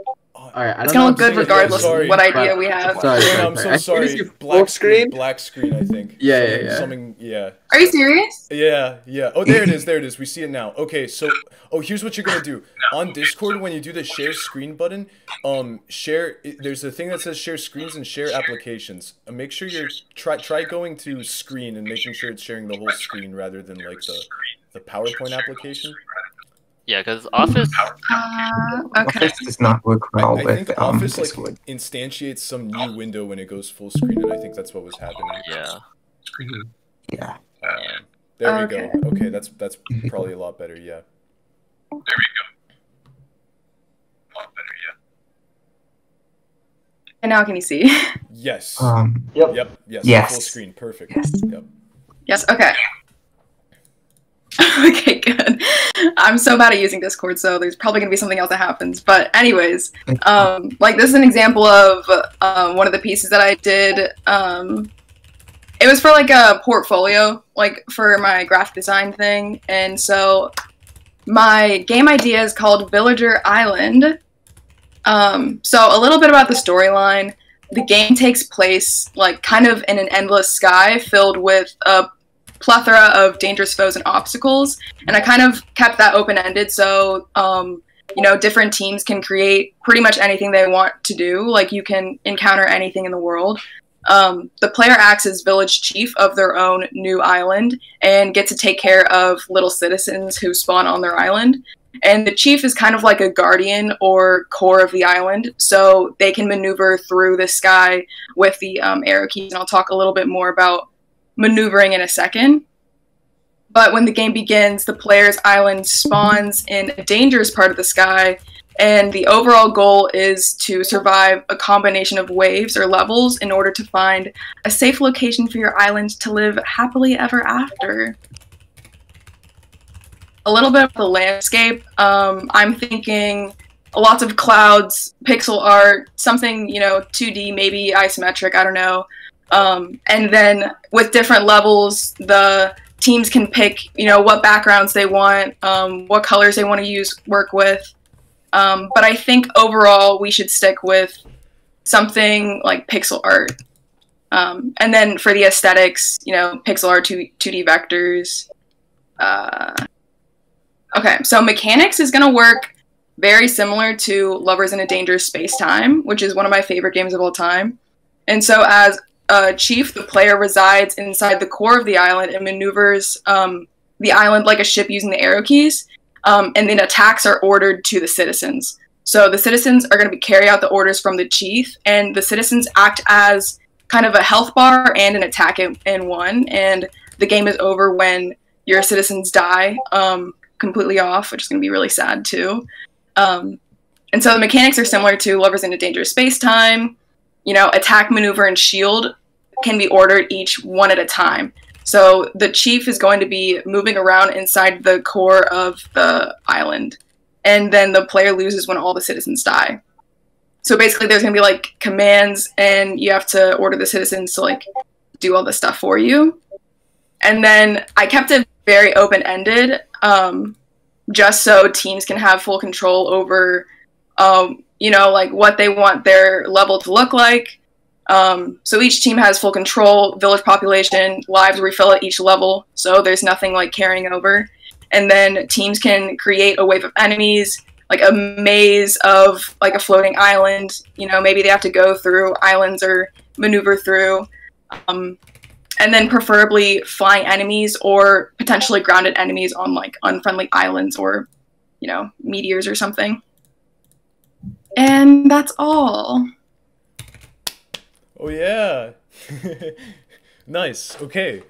All right, I It's don't gonna know look good if this- regardless Sorry. of what idea we have. Sorry, Hannah, I'm sorry. so I think it's sorry. your full screen. Black screen, I think. Yeah. Something, yeah. Are you serious? Yeah. Oh, there it is. We see it now. Okay, so here's what you're gonna do on Discord when you do the share screen button. There's a thing that says share screens and share applications. Make sure you're try going to screen and making sure it's sharing the whole screen rather than like the PowerPoint application. Yeah, because Office. Okay. Office does not work well I with think Office Discord. like instantiates some new window when it goes full screen, and I think that's what was happening. Yeah. Yeah. There we Okay. go. Okay, that's probably a lot better. Yeah. And now can you see? Yes. Yep. Yes. Yes. Full screen. Perfect. Yes. Yep. Yes, okay. Okay, good. I'm so bad at using Discord, so there's probably gonna be something else that happens. But anyways, like this is an example of one of the pieces that I did. It was for like a portfolio, like for my graphic design thing, and so my game idea is called Villager Island. So a little bit about the storyline. The game takes place like kind of in an endless sky filled with a plethora of dangerous foes and obstacles, and I kind of kept that open-ended so you know, different teams can create pretty much anything they want to do. Like you can encounter anything in the world. The player acts as village chief of their own new island and get to take care of little citizens who spawn on their island. And the chief is kind of like a guardian or core of the island, so they can maneuver through the sky with the arrow keys, and I'll talk a little bit more about maneuvering in a second. But when the game begins, the player's island spawns in a dangerous part of the sky, and the overall goal is to survive a combination of waves or levels in order to find a safe location for your island to live happily ever after. A little bit of the landscape, I'm thinking lots of clouds, pixel art, something, you know, 2D, maybe isometric, I don't know. And then with different levels, the teams can pick, you know, what backgrounds they want, what colors they want to work with. But I think overall we should stick with something like pixel art. And then for the aesthetics, you know, pixel art, 2D vectors. Okay, so mechanics is going to work very similar to Lovers in a Dangerous Space-Time, which is one of my favorite games of all time. And so as chief, the player resides inside the core of the island and maneuvers the island like a ship using the arrow keys, and then attacks are ordered to the citizens. So the citizens are going to carry out the orders from the chief, and the citizens act as kind of a health bar and an attack in one, and the game is over when your citizens die completely off, which is going to be really sad too. And so the mechanics are similar to Lovers in a Dangerous Space-Time. You know, attack, maneuver, and shield can be ordered each one at a time. So the chief is going to be moving around inside the core of the island, and then the player loses when all the citizens die. So basically there's going to be like commands, and you have to order the citizens to like do all this stuff for you. And then I kept it very open-ended, just so teams can have full control over you know, like what they want their level to look like. So each team has full control, village population, lives refill at each level, so there's nothing like carrying over. And then teams can create a wave of enemies, like a maze of like a floating island. You know, maybe they have to go through islands or maneuver through. And then preferably flying enemies or potentially grounded enemies on like unfriendly islands or, you know, meteors or something. And that's all. Oh yeah. Nice. Okay.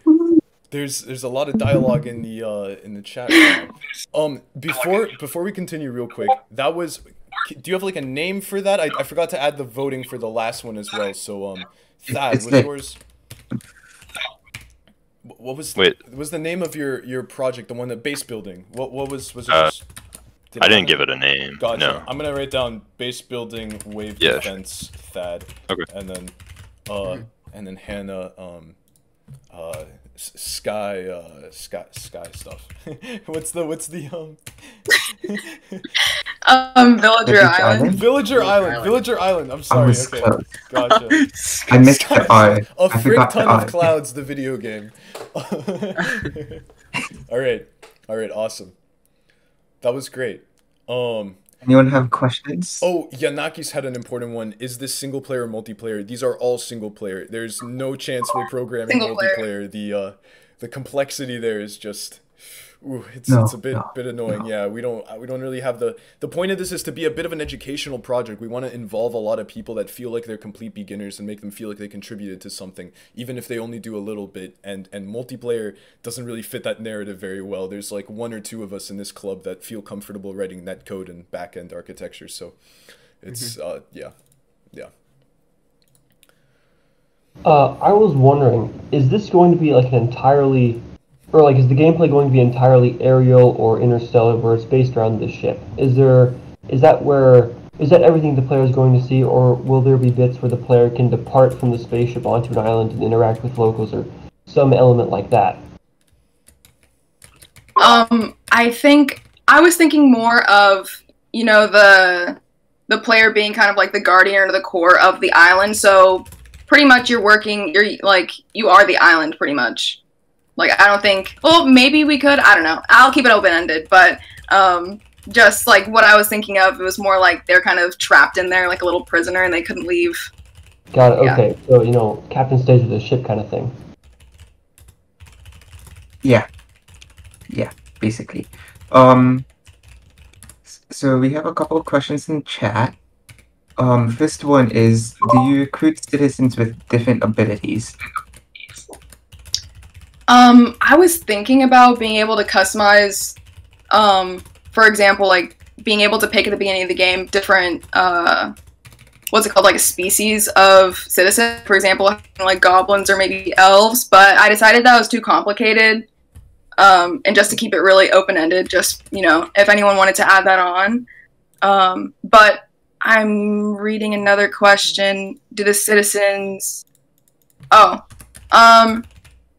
There's a lot of dialogue in the chat right now. Before we continue real quick, that was, do you have like a name for that? I forgot to add the voting for the last one as well. So Thad, was yours? What was the name of your project, the one that base building? What was it just, I didn't give it a name. Gotcha. No. I'm gonna write down base building wave defense Thad. Okay. And then Hannah sky stuff. what's the Villager Village Island. Villager Island. Island. Villager Island. I'm I sorry. was Okay. close. Gotcha. I missed the R. A I frick forgot the ton of R. clouds, the video game. All right. Awesome. That was great. Anyone have questions? Oh, Yanaki's had an important one. Is this single player or multiplayer? These are all single player. There's no chance we're programming Single player. multiplayer. The complexity there is just, it's a bit annoying. Yeah, we don't really have the point of this is to be a bit of an educational project. We want to involve a lot of people that feel like they're complete beginners and make them feel like they contributed to something, even if they only do a little bit. And multiplayer doesn't really fit that narrative very well. There's like one or two of us in this club that feel comfortable writing netcode and back-end architecture. So it's yeah. I was wondering, is this going to be like an entirely, or like is the gameplay going to be entirely aerial or interstellar where it's based around this ship? Is that everything the player is going to see, or will there be bits where the player can depart from the spaceship onto an island and interact with locals or some element like that? I was thinking more of, the player being kind of like the guardian or the core of the island. So pretty much you are the island pretty much. Like, I don't think, well, maybe we could, I don't know. I'll keep it open-ended, but just like what I was thinking of, it was more like they're kind of trapped in there like a little prisoner and they couldn't leave. Got it, Yeah. okay. So, captain stays with the ship kind of thing. Yeah, basically. So we have a couple of questions in chat. First one is, do you recruit citizens with different abilities? I was thinking about being able to customize, for example, like being able to pick at the beginning of the game different, what's it called, like a species of citizen, for example, like goblins or maybe elves, but I decided that was too complicated, and just to keep it really open-ended, just, if anyone wanted to add that on. But I'm reading another question. Do the citizens...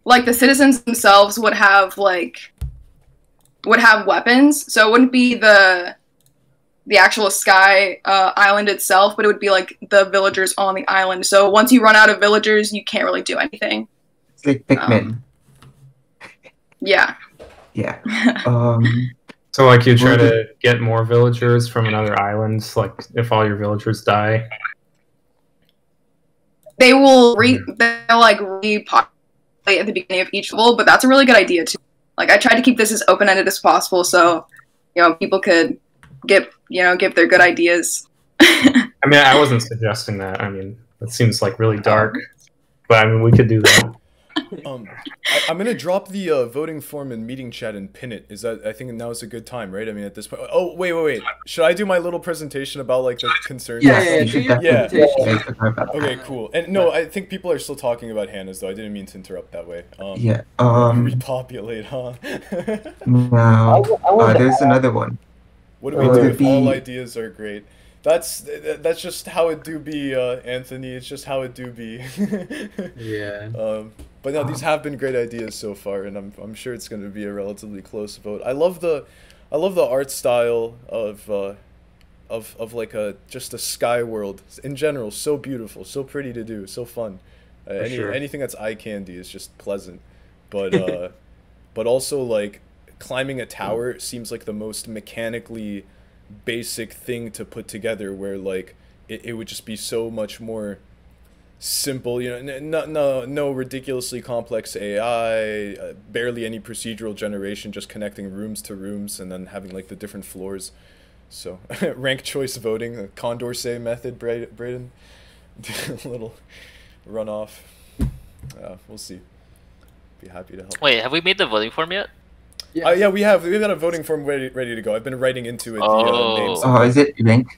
like the citizens themselves would have weapons, so it wouldn't be the actual sky island itself, but it would be like the villagers on the island. So once you run out of villagers, you can't really do anything. It's like Pikmin. Yeah. Yeah. So like you try to get more villagers from another island, like if all your villagers die. They'll repopulate at the beginning of each level, but that's a really good idea too. Like I tried to keep this as open-ended as possible, so people could give their good ideas. I mean, I wasn't suggesting that. I mean, that seems like really dark, but I mean, we could do that. I'm gonna drop the voting form in meeting chat and pin it. I think now is a good time, right? I mean, at this point. Oh, wait. Should I do my little presentation about like the concerns? Yeah. Okay, cool. And no, I think people are still talking about Hannah's though. I didn't mean to interrupt that way. Repopulate, huh? No. There's another one. What do we do if all ideas are great? That's just how it do be, Anthony. It's just how it do be. Yeah. But no, these have been great ideas so far, and I'm sure it's going to be a relatively close vote. I love the art style of like just a sky world in general. So beautiful, so pretty to do, so fun. Anything that's eye candy is just pleasant, but but also like climbing a tower seems like the most mechanically basic thing to put together, where like it would just be so much more simple, no ridiculously complex AI, barely any procedural generation, just connecting rooms to rooms and then having like the different floors. So rank choice voting, the Condorcet method, Brayden. A little runoff. We'll see. Be happy to help. Wait, have we made the voting form yet? Yeah, we've got a voting form ready to go. I've been writing into it. Names. Is it ranked?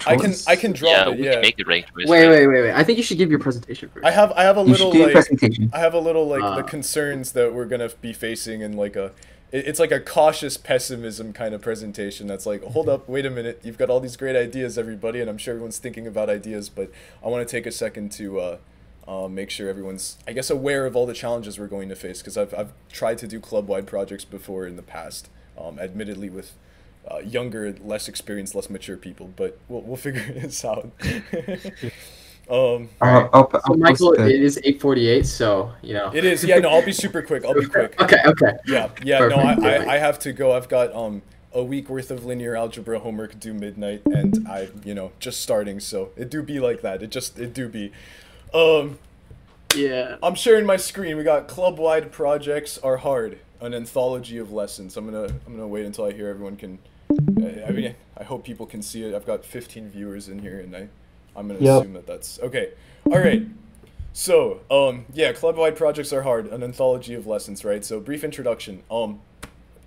I can drop it. We Yeah. can make it ranked. Wait. I think you should give your presentation first. I have a little presentation. I have a little the concerns that we're gonna be facing, and like it's like a cautious pessimism kind of presentation. That's like, hold up, wait a minute. You've got all these great ideas, everybody, and I'm sure everyone's thinking about ideas, but I want to take a second to make sure everyone's, I guess, aware of all the challenges we're going to face, because I've tried to do club-wide projects before in the past, admittedly with younger, less experienced, less mature people. But we'll figure this out. Alright. I'll So Michael, post it is 8:48, so you know. It is. Yeah. No, I'll be super quick. I'll be quick. Okay. Yeah. Yeah. Perfect, No, perfect. I have to go. I've got a week worth of linear algebra homework due midnight, and I just starting, so it do be like that. It do be. Yeah. I'm sharing my screen. We got club-wide projects are hard. An anthology of lessons. I'm gonna wait until I hear everyone can. I mean, I hope people can see it. I've got 15 viewers in here, and I'm gonna assume that that's okay. All right. So, yeah, club-wide projects are hard. An anthology of lessons, right? So, brief introduction.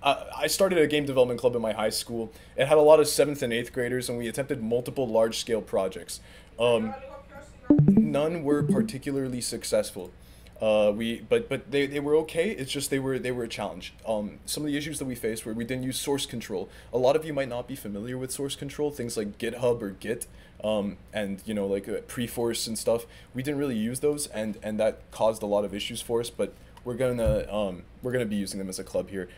I started a game development club in my high school. It had a lot of 7th and 8th graders, and we attempted multiple large-scale projects. None were particularly successful. But they were okay. It's just they were a challenge. Some of the issues that we faced were we didn't use source control. A lot of you might not be familiar with source control, things like GitHub or Git, and like pre-force and stuff. We didn't really use those, and that caused a lot of issues for us. But we're gonna be using them as a club here.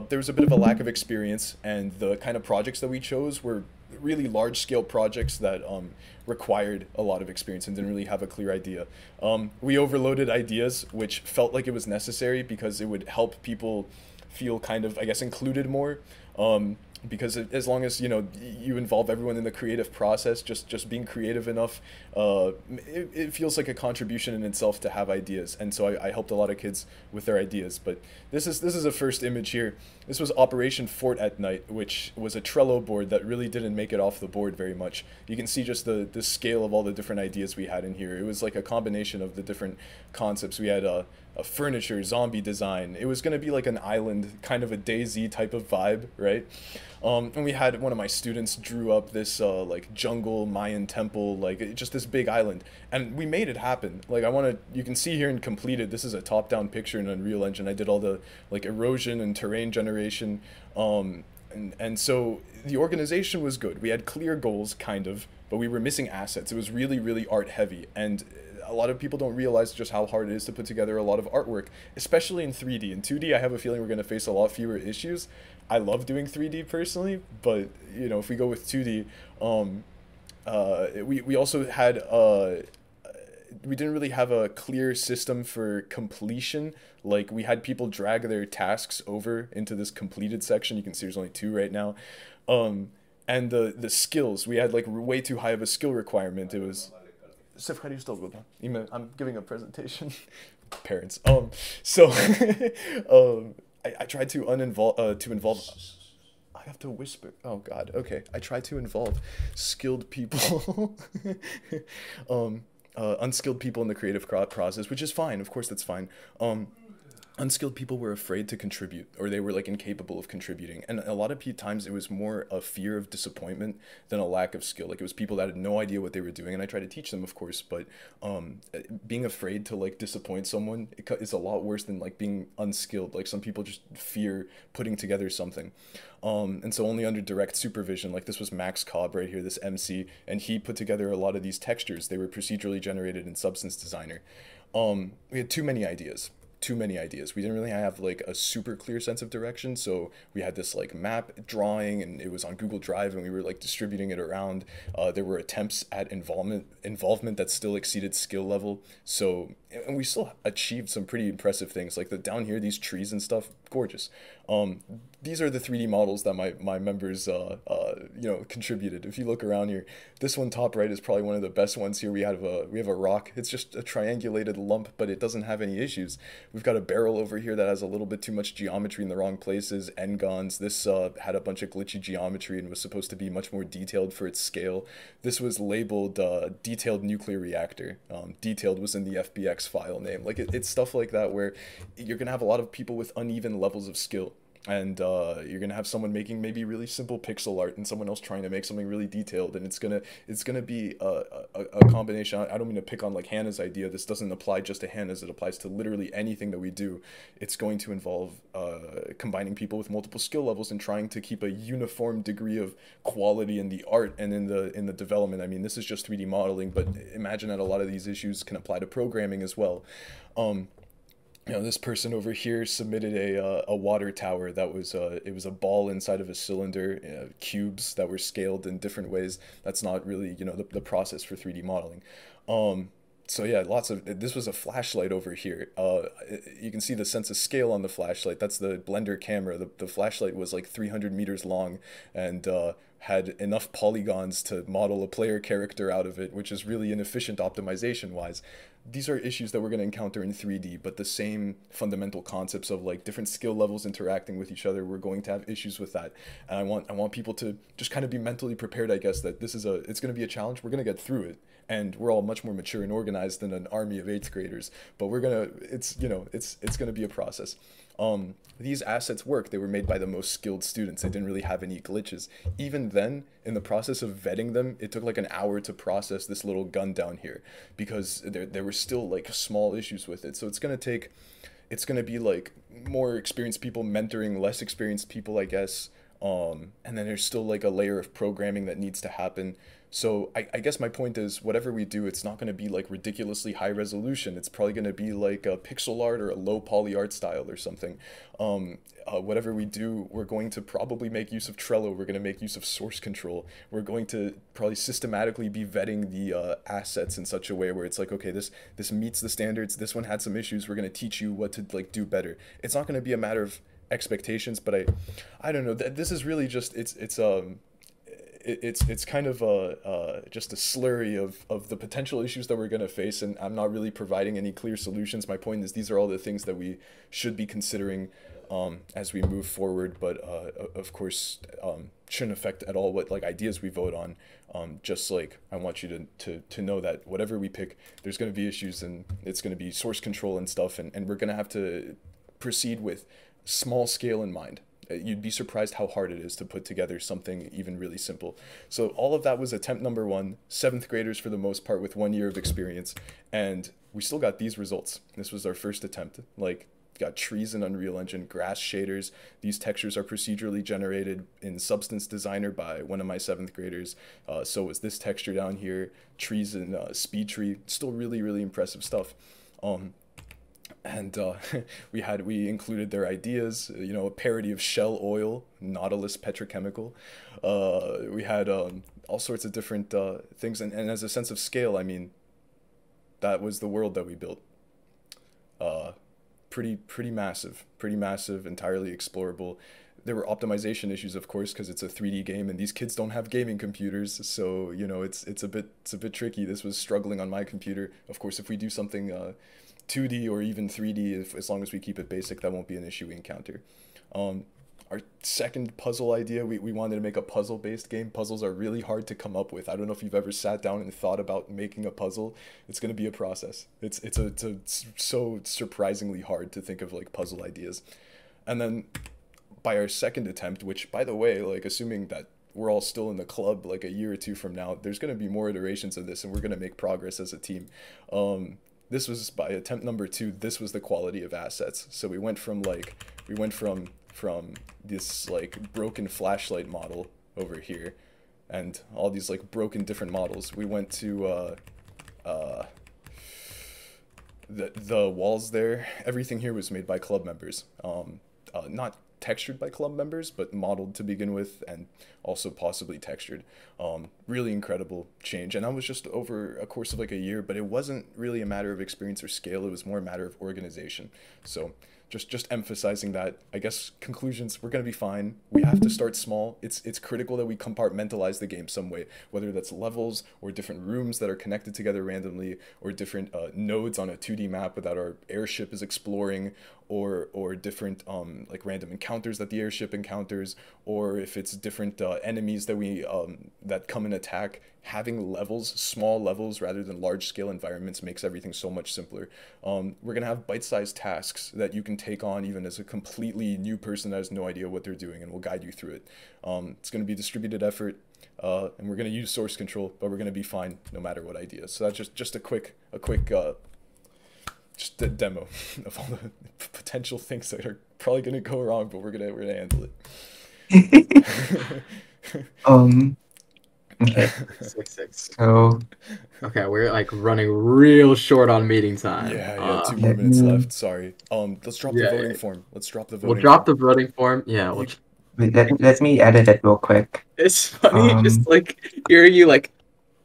There was a bit of a lack of experience, and the kind of projects that we chose were really large-scale projects that required a lot of experience and didn't really have a clear idea. We overloaded ideas, which felt like it was necessary because it would help people feel kind of, I guess, included more. Because as long as you involve everyone in the creative process, just being creative enough, it feels like a contribution in itself to have ideas. And so I helped a lot of kids with their ideas. But this is a first image here. This was Operation Fort at Night, which was a Trello board that really didn't make it off the board very much. You can see just the scale of all the different ideas we had in here. It was like a combination of the different concepts. We had a furniture, zombie design. It was going to be like an island, kind of a DayZ type of vibe, right? And we had one of my students drew up this like jungle Mayan temple, like just this big island, and we made it happen. Like you can see here in completed, this is a top-down picture in Unreal Engine. I did all the like erosion and terrain generation, and so the organization was good. We had clear goals, kind of, but we were missing assets. It was really, really art heavy, and a lot of people don't realize just how hard it is to put together a lot of artwork, especially in 3D. In 2D, I have a feeling we're going to face a lot fewer issues. I love doing 3D personally, but if we go with 2D, we also had we didn't really have a clear system for completion. Like, we had people drag their tasks over into this completed section. You can see there's only 2 right now. And the skills, we had like way too high of a skill requirement. It was I'm giving a presentation. Parents. So I tried to involve. I have to whisper. Oh God. Okay. I tried to involve skilled people, unskilled people in the creative process, which is fine. Of course, that's fine. Unskilled people were afraid to contribute, or they were like incapable of contributing, and a lot of times it was more a fear of disappointment than a lack of skill. Like, it was people that had no idea what they were doing, and I tried to teach them, of course, but being afraid to like disappoint someone is a lot worse than like being unskilled. Like, some people just fear putting together something, and so only under direct supervision. Like, this was Max Cobb right here, this MC, and he put together a lot of these textures. They were procedurally generated in Substance Designer. We had too many ideas. We didn't really have like a super clear sense of direction, so we had this like map drawing, and it was on Google Drive, and we were like distributing it around. There were attempts at involvement that still exceeded skill level, so, and we still achieved some pretty impressive things, like down here, these trees and stuff, gorgeous. These are the 3D models that my members contributed. If you look around here, this one top right is probably one of the best ones here. We have a rock. It's just a triangulated lump, but it doesn't have any issues. We've got a barrel over here that has a little bit too much geometry in the wrong places. N-gons. This had a bunch of glitchy geometry and was supposed to be much more detailed for its scale. This was labeled detailed nuclear reactor. Detailed was in the FBX file name. Like, it's stuff like that where you're gonna have a lot of people with uneven levels of skill. And you're gonna have someone making maybe really simple pixel art and someone else trying to make something really detailed, and it's gonna be a combination. I don't mean to pick on like Hannah's idea. This doesn't apply just to Hannah's. It applies to literally anything that we do. It's going to involve combining people with multiple skill levels and trying to keep a uniform degree of quality in the art and in the development. I mean, this is just 3D modeling, but imagine that a lot of these issues can apply to programming as well. this person over here submitted a water tower that was it was a ball inside of a cylinder, cubes that were scaled in different ways. That's not really the process for 3D modeling. So yeah, this was a flashlight over here. You can see the sense of scale on the flashlight. That's the Blender camera. The flashlight was like 300 meters long and had enough polygons to model a player character out of it, which is really inefficient optimization wise. These are issues that we're going to encounter in 3D, but the same fundamental concepts of like different skill levels interacting with each other, we're going to have issues with that. And I want people to just kind of be mentally prepared, I guess, that it's going to be a challenge. We're going to get through it. And we're all much more mature and organized than an army of 8th graders, but it's going to be a process. These assets work. They were made by the most skilled students. They didn't really have any glitches. Even then, in the process of vetting them, it took like an hour to process this little gun down here because there were still like small issues with it. So it's going to be like more experienced people mentoring less experienced people, I guess. And then there's still like a layer of programming that needs to happen. So I guess my point is, whatever we do, it's not going to be like ridiculously high resolution. It's probably going to be like a pixel art or a low poly art style or something. Whatever we do, we're going to probably make use of Trello. We're going to make use of source control. We're going to probably systematically be vetting the assets in such a way where it's like, okay, this meets the standards. This one had some issues. We're going to teach you what to like do better. It's not going to be a matter of expectations, but I don't know. This is really just it's kind of just a slurry of the potential issues that we're going to face, and I'm not really providing any clear solutions. My point is, these are all the things that we should be considering as we move forward, but of course shouldn't affect at all what like ideas we vote on. Just like I want you to know that whatever we pick, there's going to be issues, and it's going to be source control and stuff, and we're going to have to proceed with small scale in mind. You'd be surprised how hard it is to put together something even really simple. So all of that was attempt number 1, 7th graders for the most part with 1 year of experience, and we still got these results. This was our first attempt. Like, got trees in Unreal Engine, grass shaders. These textures are procedurally generated in Substance Designer by one of my 7th graders. So was this texture down here, trees in Speed Tree. Still really, really impressive stuff. And we included their ideas, a parody of Shell Oil, Nautilus Petrochemical. We had all sorts of different things, and as a sense of scale, I mean, that was the world that we built. Pretty massive, entirely explorable. There were optimization issues, of course, because it's a 3D game, and these kids don't have gaming computers, so it's a bit tricky. This was struggling on my computer. Of course, if we do something 2D or even 3D, as long as we keep it basic, that won't be an issue we encounter. Our second puzzle idea, we wanted to make a puzzle-based game. Puzzles are really hard to come up with. I don't know if you've ever sat down and thought about making a puzzle. It's going to be a process. It's so surprisingly hard to think of like puzzle ideas. And then by our second attempt, which by the way, like assuming that we're all still in the club like a year or two from now, there's going to be more iterations of this, and we're going to make progress as a team. This was by attempt number 2. This was the quality of assets. So we went from this like broken flashlight model over here, and all these like broken different models. We went to the walls there. Everything here was made by club members. Not textured by club members, but modeled to begin with, and also possibly textured. Really incredible change, and that was just over a course of like a year, but it wasn't really a matter of experience or scale. It was more a matter of organization. So just emphasizing that. I guess conclusions, we're going to be fine. We have to start small. It's critical that we compartmentalize the game some way, whether that's levels or different rooms that are connected together randomly, or different nodes on a 2D map that our airship is exploring, or different like random encounters that the airship encounters, or if it's different enemies that we that come and attack. Having levels, small levels rather than large scale environments, makes everything so much simpler. We're gonna have bite-sized tasks that you can take on even as a completely new person that has no idea what they're doing, and we'll guide you through it. It's gonna be distributed effort, and we're gonna use source control, but we're gonna be fine no matter what idea. So that's just a quick just a demo of all the potential things that are probably gonna go wrong, but we're gonna handle it. Okay. 6-6. So Okay, we're like running real short on meeting time. Yeah, 2 more let minutes me- left. Sorry. Let's drop the Yeah, voting yeah. form. Let's drop the We'll voting drop form. the voting form. Yeah, You- wait, let me edit it real quick. it's funny just like hearing you like,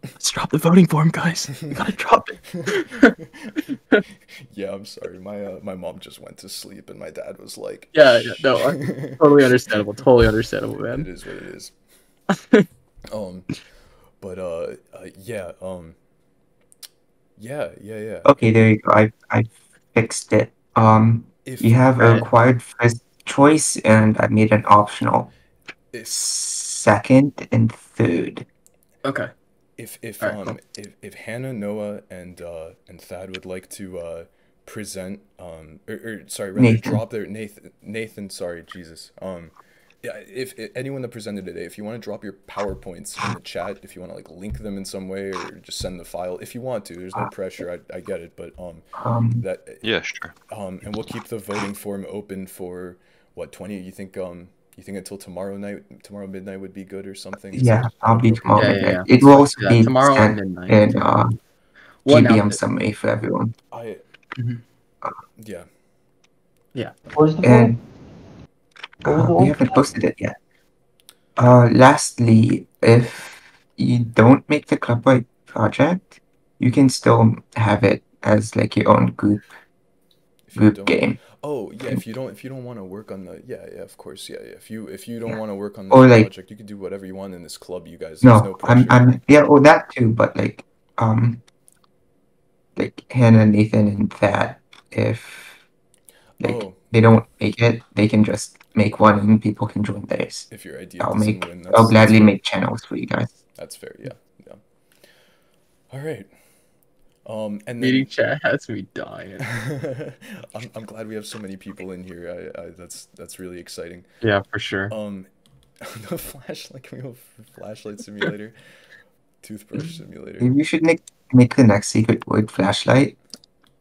let's drop the voting form, guys. We gotta drop it. Yeah, I'm sorry. My mom just went to sleep, and my dad was like, Yeah, no, "Shh." totally understandable. Totally understandable, It man. is what it is. But yeah, yeah. Okay, there you go. I fixed it. If You have a Right. required first choice, and I made an optional if second and third. Okay. if All right, cool. if Hannah, Noah, and Thad would like to present or sorry, rather Nathan. drop their Nathan, sorry, Jesus. Yeah, if anyone that presented today, if you want to drop your PowerPoints in the chat, if you want to like link them in some way or just send the file, if you want to, there's no pressure. I get it, but that Yeah, sure. and we'll keep the voting form open for what 20? You think until tomorrow midnight would be good or something? Is Yeah, that I'll be appropriate? tomorrow Yeah, midnight. yeah. It That's will fine. also Yeah, be tomorrow at sent midnight. in We'll GBM announce it. summary for everyone. I Mhm. yeah. Yeah. Where's the And form? Where's the we link? haven't posted it yet. Lastly, if you don't make the Clubwide project, you can still have it as like your own If you group don't game. Oh, yeah, if you don't want to work on the yeah, of course, yeah. If you don't Yeah. want to work on this Or like project, you can do whatever you want in this club, you guys. There's no no, pressure. I'm yeah, or that too, but like Hannah, Nathan, and Thad, if like Oh, they don't make it, they can just make one and people can join theirs. if your idea doesn't win, that's Gladly fair. make channels for you guys. That's fair, yeah. All right. And Meeting then chat has me dying. I'm glad we have so many people in here. That's really exciting. Yeah, for sure. The flashlight, can we go flashlight simulator, toothbrush simulator. Maybe you should make the next secret word flashlight.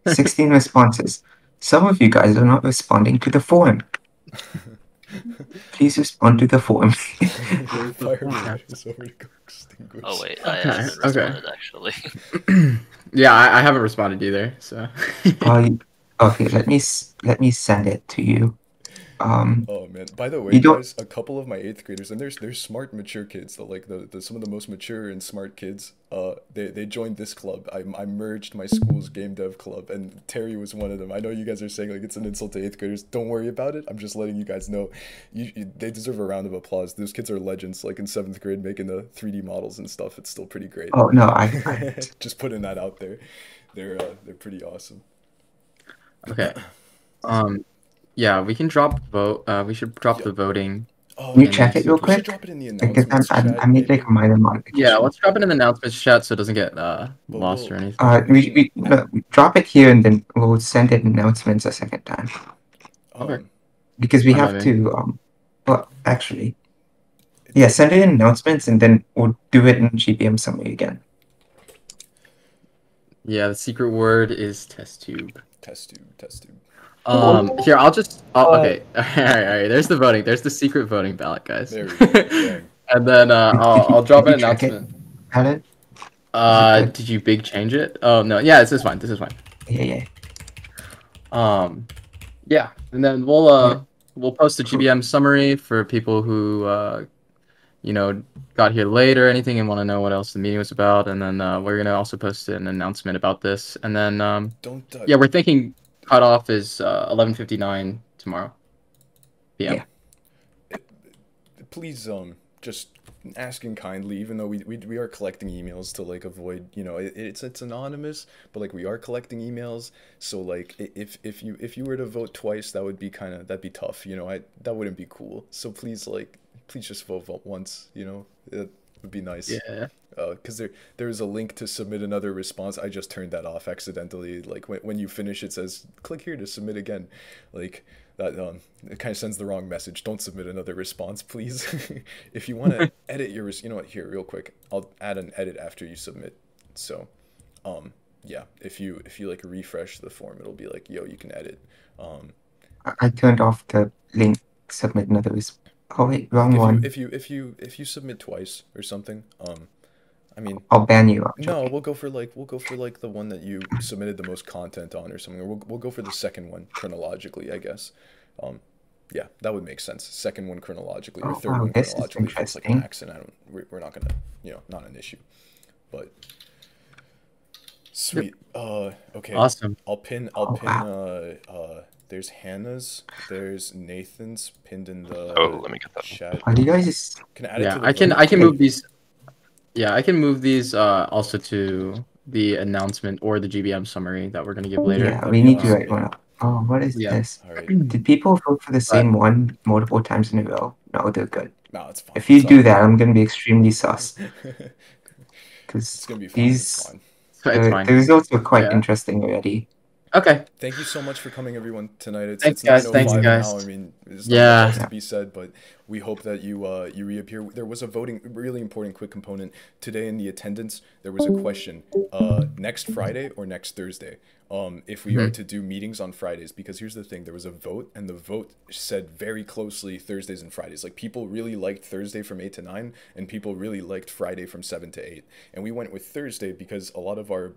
16 responses. Some of you guys are not responding to the form. Please respond to the form. Firefighter is over to go extinguish. Oh wait, Okay, I haven't okay. responded actually. Yeah, I haven't responded either. So. Okay, let me send it to you. Oh man! By the way, You don't. guys, a couple of my eighth graders, and they're smart, mature kids. The some of the most mature and smart kids. They joined this club. I merged my school's game dev club, and Terry was one of them. I know you guys are saying like it's an insult to eighth graders. Don't worry about it. I'm just letting you guys know. They deserve a round of applause. Those kids are legends. Like in seventh grade, making the 3D models and stuff. It's still pretty great. Oh no, I Just putting that out there. They're pretty awesome. Okay. Yeah, we can drop vote. We should drop the voting. Oh, Can you in check the it real we should quick? drop it in the Because announcements chat. I made maybe. like a minor modification. Yeah, let's drop it in the announcements chat so it doesn't get lost or we'll- anything. We drop it here and then we'll send it in announcements a second time Okay. because we Fine by have me. to well actually yeah, send it in announcements and then we'll do it in GBM summary again. Yeah, the secret word is test tube. Test tube. Here okay. All right. There's the voting. There's the secret voting ballot, guys. There we go. Bang. And then I'll drop an Did you check it, announcement. Alan? Did you big change it? Oh no, yeah, this is fine. This is fine. Yeah. Yeah, and then we'll post a GBM summary for people who got here late or anything and want to know what else the meeting was about, and then we're gonna also post an announcement about this, and then yeah, we're thinking cutoff is 11:59 tomorrow p.m. Yeah. Please just asking kindly, even though we are collecting emails to like avoid, it's anonymous, but like we are collecting emails, so like if you were to vote twice, that'd be tough, that wouldn't be cool. So please just vote once, it would be nice. Yeah. Because there's a link to submit another response. I just turned that off accidentally. Like when you finish, it says click here to submit again. Like that it kind of sends the wrong message. Don't submit another response, please. If you want to edit your, here real quick, I'll add an edit after you submit. So, yeah, if you like refresh the form, it'll be like, yo, you can edit. I turned off the link submit another Oh wait, wrong one. If you submit twice or something, I mean, I'll ban you. no, we'll go for like the one that you submitted the most content on or something. Or we'll go for the second one chronologically, I guess. Yeah, that would make sense. Second one chronologically, or third one This is chronologically. If it's like an interesting. accident, we're not gonna, not an issue. But sweet. Okay. Awesome. I'll pin. There's Hannah's. There's Nathan's pinned in the Oh, let me get that. chat. Are you guys? Can I add it Yeah, to the I can vote? move these. Yeah, I can move these also to the announcement or the GBM summary that we're gonna give later. Yeah, that'd we be need to awesome, write one up. Oh, what is Yeah. this? All right. Did people vote for the same one multiple times in a row? No, they're good. No, it's fine. If you It's do all that, I'm gonna be extremely sus. right. Because It's gonna be fine. It's these fine. It's fine. the results are quite Yeah. interesting already. Okay. Thank you so much for coming, everyone, tonight. Thanks, It's guys. 9:05 Thanks, guys. now. I mean, there's not Yeah. much else to be said, but we hope that you reappear. There was a voting, really important, quick component today in the attendance. There was a question: next Friday or next Thursday? If we are to do meetings on Fridays, because here's the thing: there was a vote, and the vote said very closely Thursdays and Fridays. Like, people really liked Thursday from 8 to 9, and people really liked Friday from 7 to 8. And we went with Thursday because a lot of our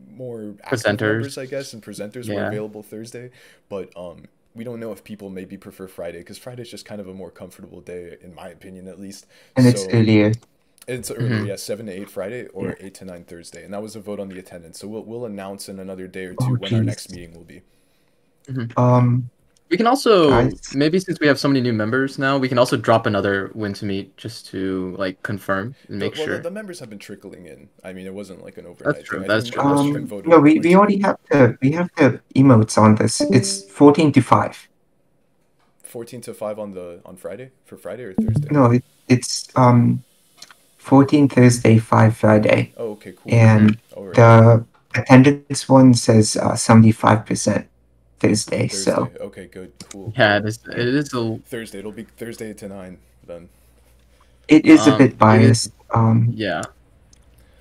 more active Presenters. members, I guess, and presenters were Yeah. available Thursday. But we don't know if people maybe prefer Friday, because Friday's just kind of a more comfortable day, in my opinion, at least. And it's earlier. It's earlier, yeah, 7 to 8 Friday or 8 to 9 Thursday, and that was a vote on the attendance. So we'll announce in another day or two when our jeez. next meeting will be. We can also Guys. maybe, since we have so many new members now, we can also drop another win to meet just to like confirm and make Well, sure. the members have been trickling in. I mean, it wasn't like an overnight true, thing. that's I think true, most that's of true. them voted No, we overnight. already have the emotes on this. It's 14 to 5. 14 to 5 on Friday? For Friday or Thursday? No, it's 14 Thursday, 5 Friday. Oh, okay, cool. And All right. the attendance one says 75% Thursday. So Thursday. Okay, good. Cool. Yeah, cool. it is a Thursday. It'll be Thursday to 9 then. it is a it bit is- biased. yeah.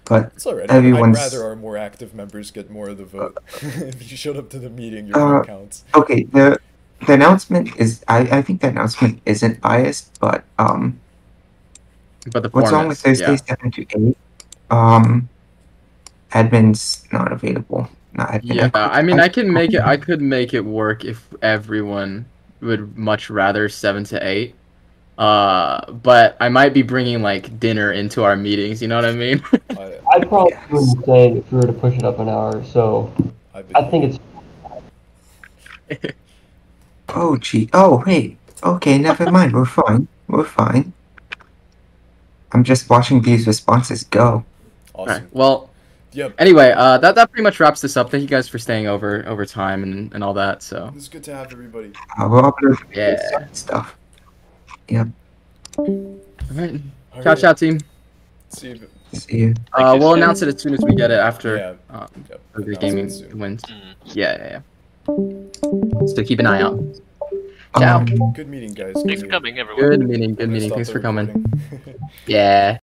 But It's alright. everyone's I'd rather our more active members get more of the vote. If you showed up to the meeting, your vote counts. okay. The announcement is I think the announcement isn't biased, but But the what's wrong format, with Thursday 7 to 8? Admin's not available. Not admin. yeah. I mean, I could make it work if everyone would much rather 7 to 8. But I might be bringing like dinner into our meetings. You know what I mean? I'd probably do insane if we were to push it up an hour. So I think it's Oh gee. Oh wait. Okay, never mind. We're fine. We're fine. I'm just watching these responses go. Awesome. Alright, well, Yep. anyway, that pretty much wraps this up. Thank you guys for staying over time and all that. So It's good to have everybody. We'll upload yeah. stuff. Yep. All right. Ciao, Alright. ciao, team. See you. See you. Thank you, We'll Sam. announce it as soon as we get it after Yeah. the Yep. gaming Announcement soon. wins. Mm. Yeah. So keep an eye out. Ciao. Good meeting, guys. Thanks for coming, everyone. Good meeting. I'm gonna stop Thanks the for coming. recording. Yeah.